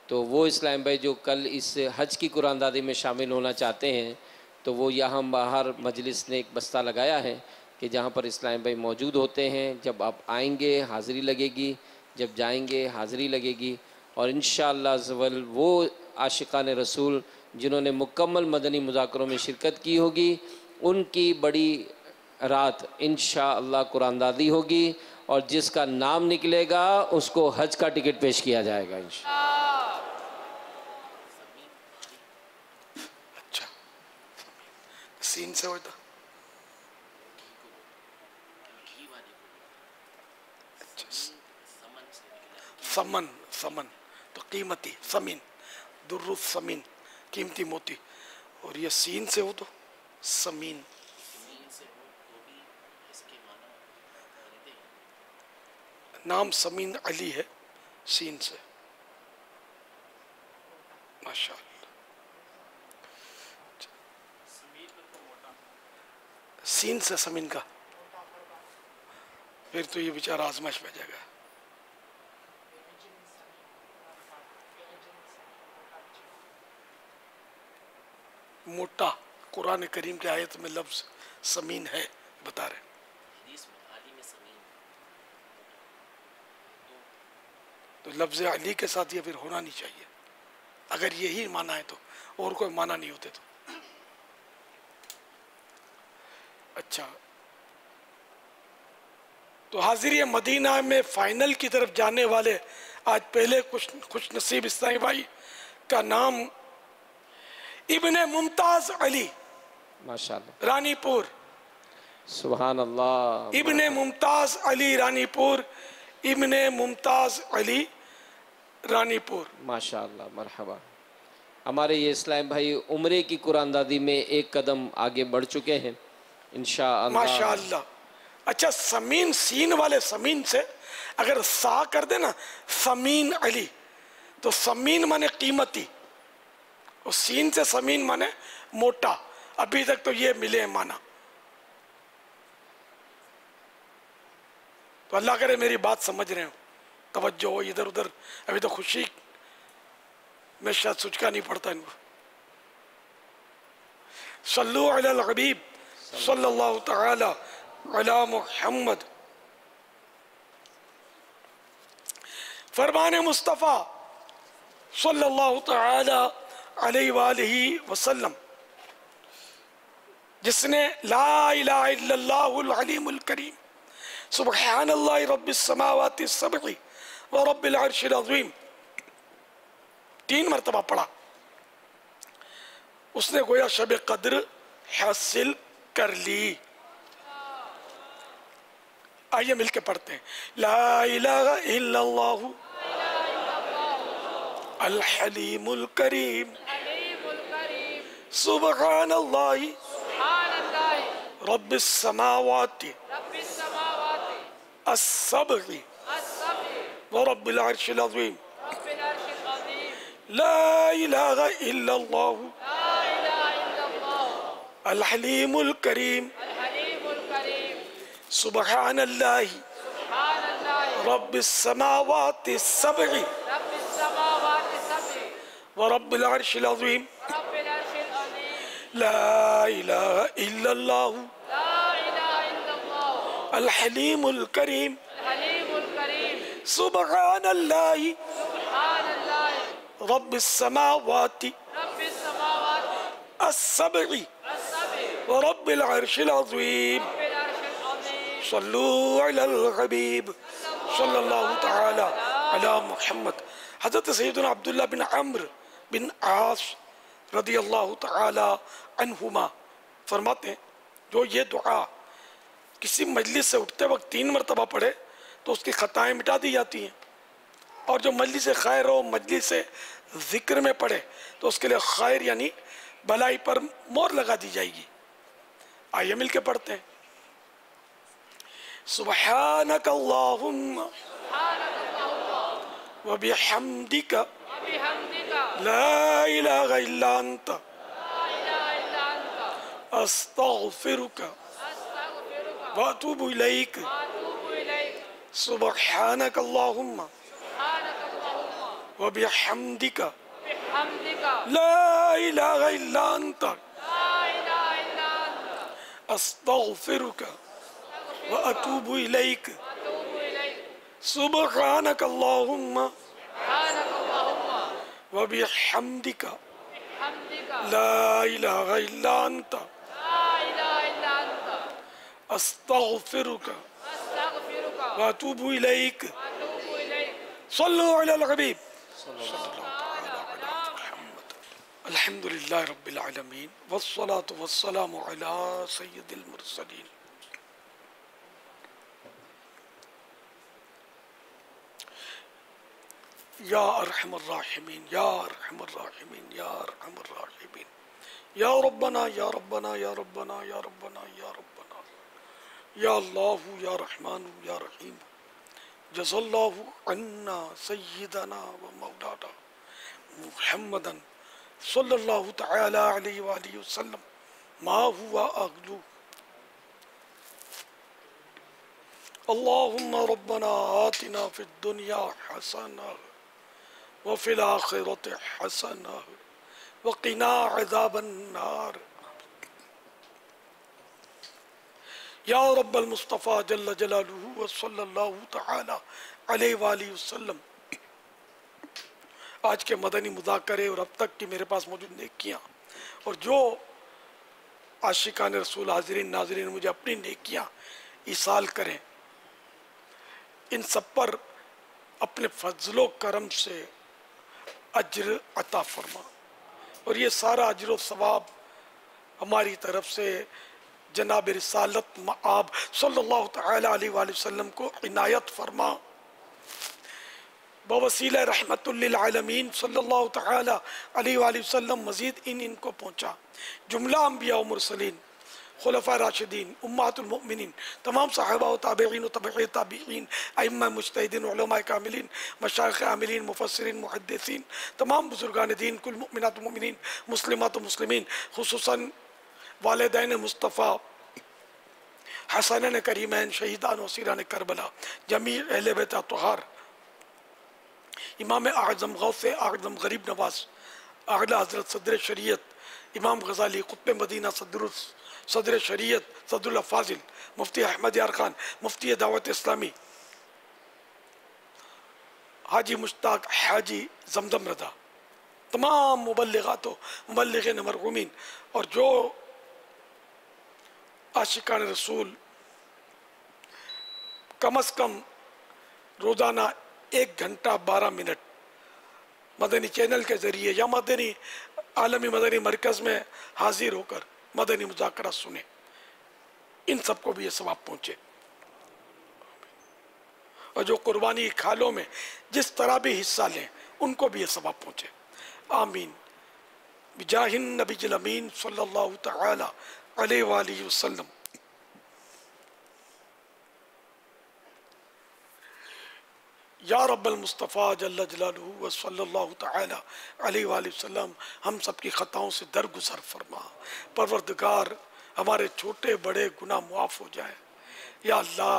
तो वो इस्लाम भाई जो कल इस हज की कुरानदादी में शामिल होना चाहते हैं, तो वो यहाँ बाहर मजलिस ने एक बस्ता लगाया है कि जहाँ पर इस्लाम भाई मौजूद होते हैं, जब आप आएंगे हाज़िरी लगेगी, जब जाएंगे हाज़िरी लगेगी, और इंशाअल्लाह अज़्ज़वल वो आशिकान रसूल जिन्होंने मुकम्मल मदनी मुज़ाकरों में शिरकत की होगी, उनकी बड़ी रात इंशाअल्लाह कुरानदादी होगी, और जिसका नाम निकलेगा उसको हज का टिकट पेश किया जाएगा इंशाअल्लाह। अच्छा, सीन से होता समन तो कीमती समीन, दुर्रुस समीन कीमती मोती, और ये सीन से हो तो समीन। नाम समीन अली है सीन से, माशाअल्लाह। सीन से समीन का, फिर तो ये बेचारा आजमाइश में जाएगा। मोटा कुरान करीम के आयत में लफ्ज समीन है बता रहे, तो लफ्ज अली के साथ ये फिर होना नहीं चाहिए, अगर यही माना है तो, और कोई माना नहीं होते तो। अच्छा, तो हाजिर मदीना में फाइनल की तरफ जाने वाले आज पहले खुश नसीब इस्लामी भाई का नाम इब्ने मुमताज अली माशाअल्लाह रानीपुर, सुभान अल्लाह, इब्ने मुमताज अली रानीपुर, इब्ने मुमताज अली रानीपुर, माशाअल्लाह, मरहबा। हमारे ये इस्लाम भाई उम्रे की कुरानदादी में एक कदम आगे बढ़ चुके हैं इंशाअल्लाह, माशाअल्लाह। अच्छा, समीन सीन वाले समीन से अगर सा कर देना समीन अली, तो समीन माने कीमती, और सीन से समीन माने मोटा। अभी तक तो ये मिले माना, तो अल्लाह करे मेरी बात समझ रहे हो, तवज्जो हो इधर उधर। अभी तो खुशी में शायद सुचका नहीं पड़ता इनको। सल्लु अलल हबीब सल्लल्लाहु तआला अला मुहम्मद। फरमान मुस्तफ़ा सल्लल्लाहु तआला अलैहि वालिही वसल्लम, जिसने ला इलाहा इल्लल्लाहुल अलीमुल करीम सुब्हानल्लाहि रब्बिस समावाति सब'i व रब्बिल अर्शिल अज़ीम 3 मरतबा पढ़ा, उसने गोया शब कद्र हासिल कर ली। आइए मिलके पढ़ते हैं। ला इलाहा इल्लल्लाहु अल हलीमुल करीम सुब्हानल्लाहि रब्बिस समावाति as-sab'i व रब्बिल अर्शिल अज़ीम। ला इलाहा इल्लल्लाहु अल हलीमुल करीम सुब्हानल्लाहि रब्बिस समावाति सब'i व रब्बिल अर्शिल अज़ीम। ला इलाहा इल्लल्लाहु अल हलीमुल करीम सुब्हानल्लाहि रब्बिस समावाति as-sab'i व रब्बिल अर्शिल अज़ीम। सल्लु अलल हबीब सल्लल्लाहु तआला अला मुहम्मद। हज़रत सैयदना अब्दुल्लाह बिन अम्र बिन आस रदी अल्लाह तआला अन्हुमा फरमाते हैं, जो ये दुआ किसी मजलिस से उठते वक्त 3 मरतबा पढ़े तो उसकी खताएं मिटा दी जाती हैं, और जो मजलिस खैर हो मजलिस ज़िक्र में पढ़े तो उसके लिए खैर यानी भलाई पर मोहर लगा दी जाएगी। आइए मिलके पढ़ते हैं। सुब्हानक अल्लाहुम्मा व बिहम्दिका ला इलाहा इल्ला अंता अस्तगफिरुका व अतूबु इलैक। सुब्हानक अल्लाहुम्मा व बिहम्दिका ला इलाहा इल्ला अंता अस्तगफिरुका व अतूबु इलैक। सुब्हानक अल्लाहुम्मा व बिहम्दिका ला इलाहा इल्ला अंता अस्तगफिरुका व अतूबु इलैक। सल्लु अलल हबीब। अल्हम्दुलिल्लाहि रब्बिल आलमीन वस्सलातु वस्सलामु अला सय्यिदिल मुरसलीन। या अरहमर राहिमीन या अरहमर राहिमीन या अरहमर राहिमीन या रब्बना या रब्बना या रब्बना या रब्बना या रब्बना या अल्लाह या रहमान या रहीम। जज़ल्लाहु अन्ना सय्यिदना व मौलाना मुहम्मदन सल्लल्लाहु तआला अलैहि व आलिहि वसल्लम मा हुवा अगलू। अल्लाहुम्मा रब्बना आतिना फिद दुनिया हसना व फिल आखिरति हसना व क़िना अज़ाबन नार। या रब्बल मुस्तफ़ा जल्ल जलालुहु व सल्लल्लाहु तआला अलैहि व आलिहि वसल्लम। आज के मदनी मुज़ाकरे और अब तक की मेरे पास मौजूद नेकियां और जो आशिकान रसूल हाज़िरीन नाज़रीन मुझे अपनी नेकियां ईसाल करें, इन सब पर अपने फजलो करम से अज्र अता फरमा, और ये सारा अज्र सवाब हमारी तरफ से जनाब रिसालत मआब सल्लल्लाहु तआला अलैहि वसल्लम को इनायत फरमा। बवसीला रहमतुल लिल आलमीन सल्लल्लाहु तआला अलैहि वसल्लम मज़ीद इनको पहुँचा। जुमला अंबिया व मुरसलीन, खुलफा राशिदीन, उम्महातुल मोमिनीन, तमाम सहाबा व ताबिईन व तबई ताबिईन, अइम्मा मुज्तहिदीन, उलमा कामिलीन, मशाइख आमिलीन, मुफस्सिरीन, मुहद्दिसीन, तमाम बुजुर्गान दीन, कुल मुमिनात व मुमिनीन, मुस्लिमात व मुस्लिमीन, खुसूसन वालिदैन मुस्तफ़ा हसनैन करीमैन शहीदान वसीरान करबला जमी अहले बैत अतहार इमाम आज़म गौस आज़म गरीब नवाज आला हज़रत सदर शरीयत इमाम गज़ाली क़ुत्ब मदीना सदर शरीयत सदरुल फाजिल मुफ्ती अहमद यार खान मुफ्ती दावत इस्लामी हाजी मुश्ताक हाजी जमजम रदा तमाम मुबल्लिगातो मुबल्लिगीन मरहूमीन और जो आशिकान रसूल कम अज़ कम रोज़ाना 1 घंटा 12 मिनट मदनी चैनल के ज़रिए या मदनी आलमी मदनी मरकज़ में हाजिर होकर मदनी मुज़ाकरा सुने, इन सबको भी ये सवाब पहुँचे। और जो कुर्बानी खालों में जिस तरह भी हिस्सा लें उनको भी ये सवाब पहुँचे। आमीन बिजाहिन नबील अमीन सल्लल्लाहु तआला अलैहि वसल्लम। या रब्बल मुस्तफ़ा जल्ल जलालुहु व सल्लल्लाहु तआला अलैहि वसल्लम हम सब की ख़ताओं से दरगुजर फरमा। परवरदिगार हमारे छोटे बड़े गुनाह मुआफ़ हो जाए। या अल्लाह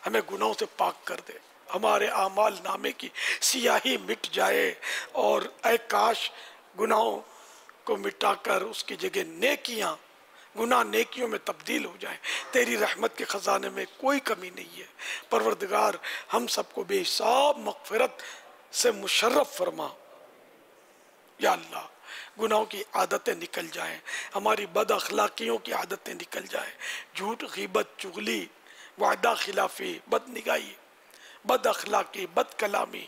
हमें गुनाहों से पाक कर दे, हमारे आमाल नामे की सियाही मिट जाए और ऐ काश गुनाहों को मिटाकर उसकी जगह नेकियां गुनाह नेकियों में तब्दील हो जाए। तेरी रहमत के ख़जाने में कोई कमी नहीं है। परवरदिगार हम सबको बेहिसाब मग़फ़िरत से मुशर्रफ फरमा। या अल्लाह गुनाहों की आदतें निकल जाएं, हमारी बद अखलाकियों की आदतें निकल जाएं, झूठ ग़ीबत चुगली वादा खिलाफी बदनिगाही बद अखलाकी बद कलामी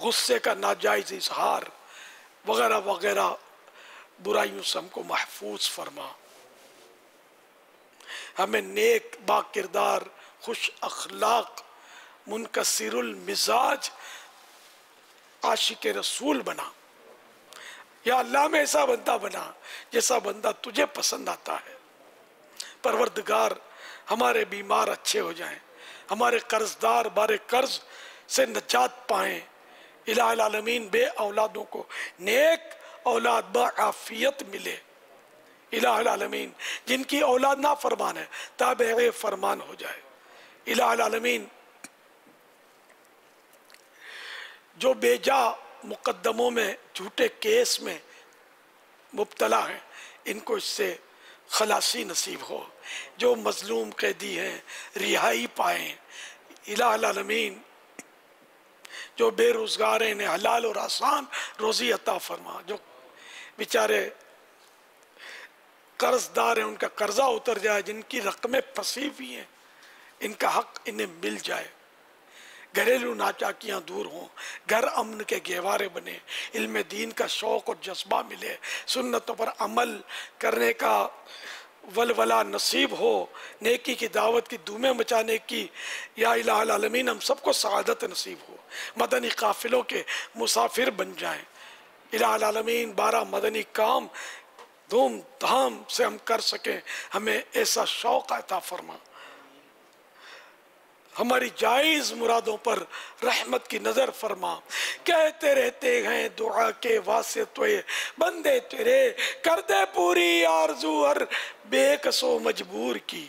गुस्से का नाजायज़ इजहार वगैरह वगैरह बुराइयों से हमको महफूज फरमा। हमें नेक बाकिरदार खुश अखलाक मुनकसिरुल मिजाज आशिक रसूल बना। या अल्लाह में ऐसा बंदा बना जैसा बंदा तुझे पसंद आता है। परवरदिगार हमारे बीमार अच्छे हो जाएं, हमारे कर्जदार बारे कर्ज से नजात पाएं। इलाहुल आलमीन बे औलादों को नेक औलाद बाआफियत मिले। इलाहुल आलमीन जिनकी औलाद ना फरमान है ताबे फरमान हो जाए। इलाहुल आलमीन जो बेजा मुकद्दमों में झूठे केस में मुब्तला हैं इनको इससे खलासी नसीब हो। जो मजलूम कैदी हैं रिहाई पाएँ। इलाहुल आलमीन जो बेरोज़गार हैं इन्हें हलाल और आसान रोज़ी अता फरमा। जो बेचारे कर्जदार हैं उनका कर्जा उतर जाए, जिनकी रकमें फंसी हुई हैं इनका हक इन्हें मिल जाए। घरेलू नाचाकियाँ दूर हों, घर अमन के गहवारे बने, इल्म दीन का शौक़ और जज्बा मिले, सुन्नतों पर अमल करने का वलवला नसीब हो, नेकी की दावत की धूमें मचाने की या इलाहुल आलमीन हम सबको सआदत नसीब हो। मदनी काफिलों के मुसाफिर बन जाएं। इलाहुल आलमीन 12 मदनी काम धूम धाम से हम कर सकें, हमें ऐसा शौक़ अता फरमा। हमारी जायज़ मुरादों पर रहमत की नज़र फरमा। कहते रहते हैं दुआ के वास्ते बंदे तेरे, कर दे पूरी आरज़ू हर बेकसो मजबूर की।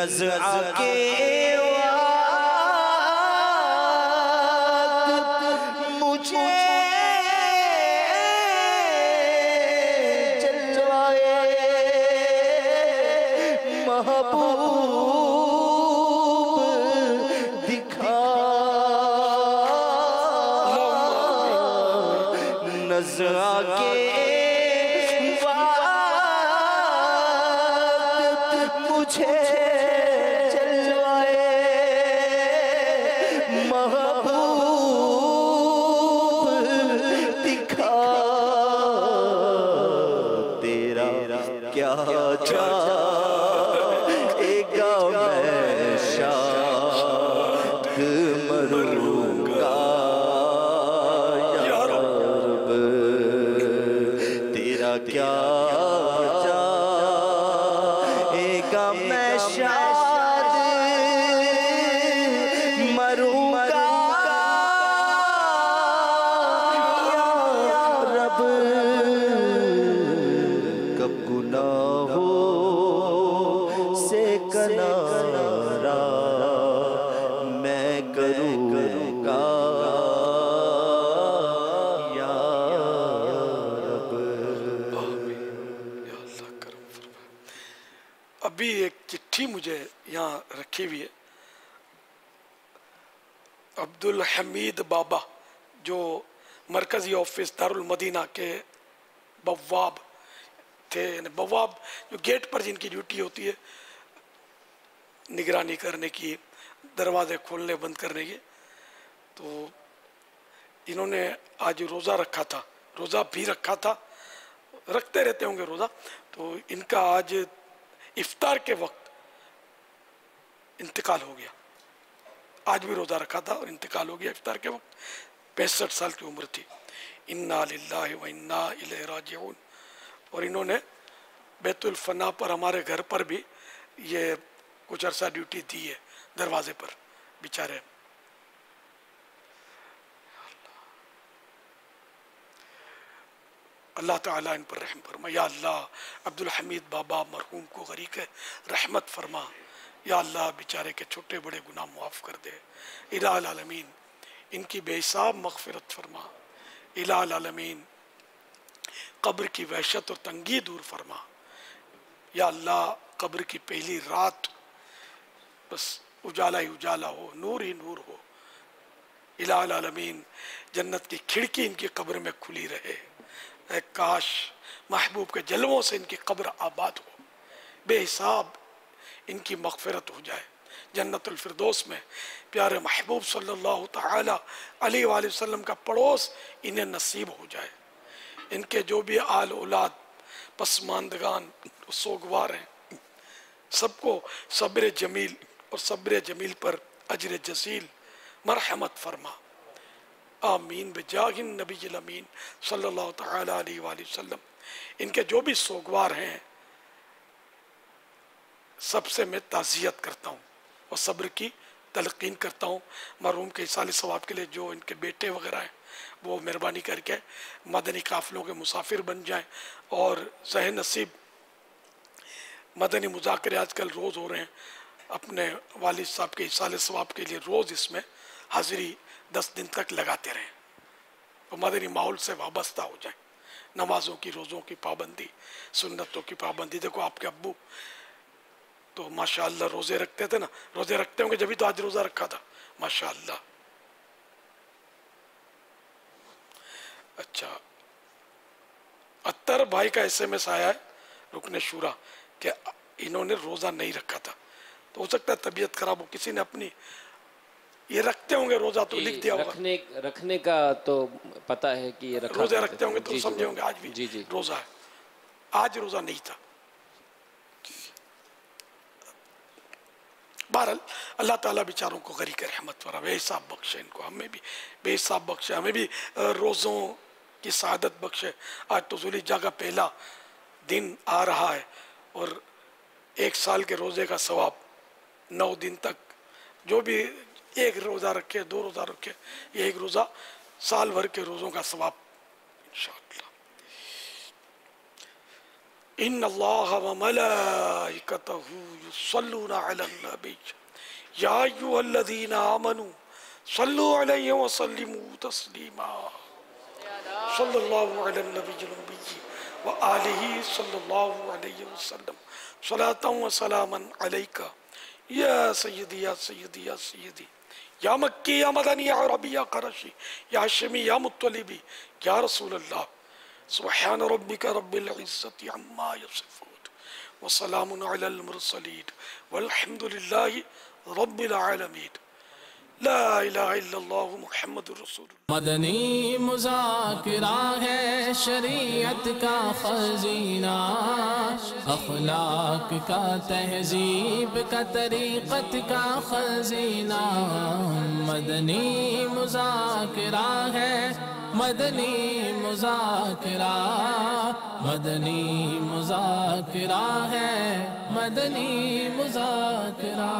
नज़ा के वक्त मुझे जलवाए महबूब दिखा नज़ा के मुझे जलवाए महबूब दिखा तेरा क्या चाहेगा मैं शाद मरूंगा या रब तेरा क्या मैं शाद मरूंगा या रब कब गुनाहों से किनारा मैं करूंगा या रब। अभी एक चिट्ठी मुझे यहाँ रखी हुई है। अब्दुल हमीद बाबा जो मरकज़ी ऑफिस दारुल मदीना के बवाब थे, बवाब जो गेट पर जिनकी ड्यूटी होती है निगरानी करने की, दरवाजे खोलने बंद करने की, तो इन्होंने आज रोज़ा रखा था, रोज़ा भी रखा था, रखते रहते होंगे रोज़ा, तो इनका आज इफ्तार के वक्त इंतकाल हो गया। आज भी रोज़ा रखा था और इंतकाल हो गया इफ्तार के वक्त। 65 साल की उम्र थी। इन्ना लिल्लाहि व इन्ना इलैहि राजिऊन। और इन्होंने बैतुल फना पर, हमारे घर पर भी ये कुछ अरसा ड्यूटी दी है, दरवाजे पर बेचारे। अल्लाह ताला इन पर रहम फरमा। या अल्लाह अब्दुल हमीद बाबा मरहूम को गरीक रहमत फरमा। या अल्लाह बेचारे के छोटे बड़े गुनाह मुआफ़ कर दे। इलाल आलमीन इनकी बेहिसाब मग़फ़िरत फरमा। इलाल आलमीन कब्र की वहशत और तंगी दूर फरमा। या अल्लाह कब्र की पहली रात बस उजाला ही उजाला हो, नूर ही नूर हो। इलाल आलमीन जन्नत की खिड़की इनकी कब्र में खुली रहे। काश महबूब के जलवों से इनकी कब्र आबाद हो, बेहिसाब इनकी मग़फ़िरत हो जाए। जन्नतुल फिरदौस में प्यारे महबूब सल्लल्लाहु तआला अलैहि वसल्लम का पड़ोस इन्हें नसीब हो जाए। इनके जो भी आल औलाद पसमानदगान सोगवार हैं, सबको सब्र जमील और सब्र जमील पर अजर जसील मरहमत फरमा। आमीन बेजाहिन नबील अमीन सल्लल्लाहु तआला अलैहि वसल्लम। इनके जो भी सोगवार हैं सबसे मैं ताज़ियत करता हूँ और सब्र की तलक़ीन करता हूँ। मरहूम के इसाल सवाब के लिए जो इनके बेटे वगैरह हैं वो मेहरबानी करके मदनी काफ़िलों के मुसाफिर बन जाएं और सह नसीब मदनी मुज़ाकरे आजकल रोज़ हो रहे हैं। अपने वालिद साहब के इसाल सवाब के लिए रोज़ इसमें हाज़िरी 10 दिन तक लगाते रहें और मदनी माहौल से वाबस्ता हो जाए। नमाज़ों की, रोज़ों की पाबंदी, सुन्नतों की पाबंदी। देखो आपके अब्बू तो माशाअल्लाह रोज़े रखते थे ना, रोज़े रखते होंगे जब तो आज रोज़ा रखा था माशाअल्लाह। अच्छा, अत्तर भाई का SMS आया है रुकने शुरा कि इन्होंने रोज़ा नहीं रखा था, तो हो सकता है तबीयत खराब हो, किसी ने अपनी ये रखते होंगे रोज़ा तो लिख दिया होगा। रखने का तो पता है कि ये रोज़े रखते होंगे तो समझे होंगे आज भी रोज़ा है। आज रोज़ा नहीं था। बहरहाल अल्लाह ताला बेचारों को गरीक रहमत फरमा, बेहिसाब बख्शे इनको, हमें भी बेहिसाब बख्शे, हमें भी रोज़ों की सआदत बख्शे। आज तो ज़ुल्हिज्जा का पहला दिन आ रहा है और 1 साल के रोज़े का सवाब 9 दिन तक, जो भी 1 रोज़ा रखे, 2 रोज़ा रखे, ये 1 रोज़ा साल भर के रोज़ों का सवाब इंशाअल्लाह। इन्नल्लाह व मलाइकतहु युसल्लूना अलन नबी या अय्युहल्लज़ीना आमनू सल्लु अलैहि व सल्लिमू तस्लीमा सल्लल्लाहु अलैहि नबील उम्मी व आलिहि सल्लल्लाहु अलैहि वसल्लम सलातन व सलामन अलैका या सय्यदी या सय्यदी या सय्यदी या मक्की या मदनी या अरबी या क़रशी या हाशिमी या मुत्तलिबी या रसूल अल्लाह सुब्हान रब्बिका रब्बिल इज़्ज़ति अम्मा यसिफून व सलामुन अलल मुरसलीन वल्हम्दुलिल्लाहि रब्बिल आलमीन ला इलाहा इल्लल्लाह मुहम्मदुर रसूलुल्लाह। मदनी मुज़ाकिरा है शरीयत का खजीना, अखलाक का तहजीब का तरीक़त का खजीना। मदनी मुज़ाकिरा है, मदनी मुज़ाकिरा, मदनी मुज़ाकिरा है, मदनी मुज़ाकिरा।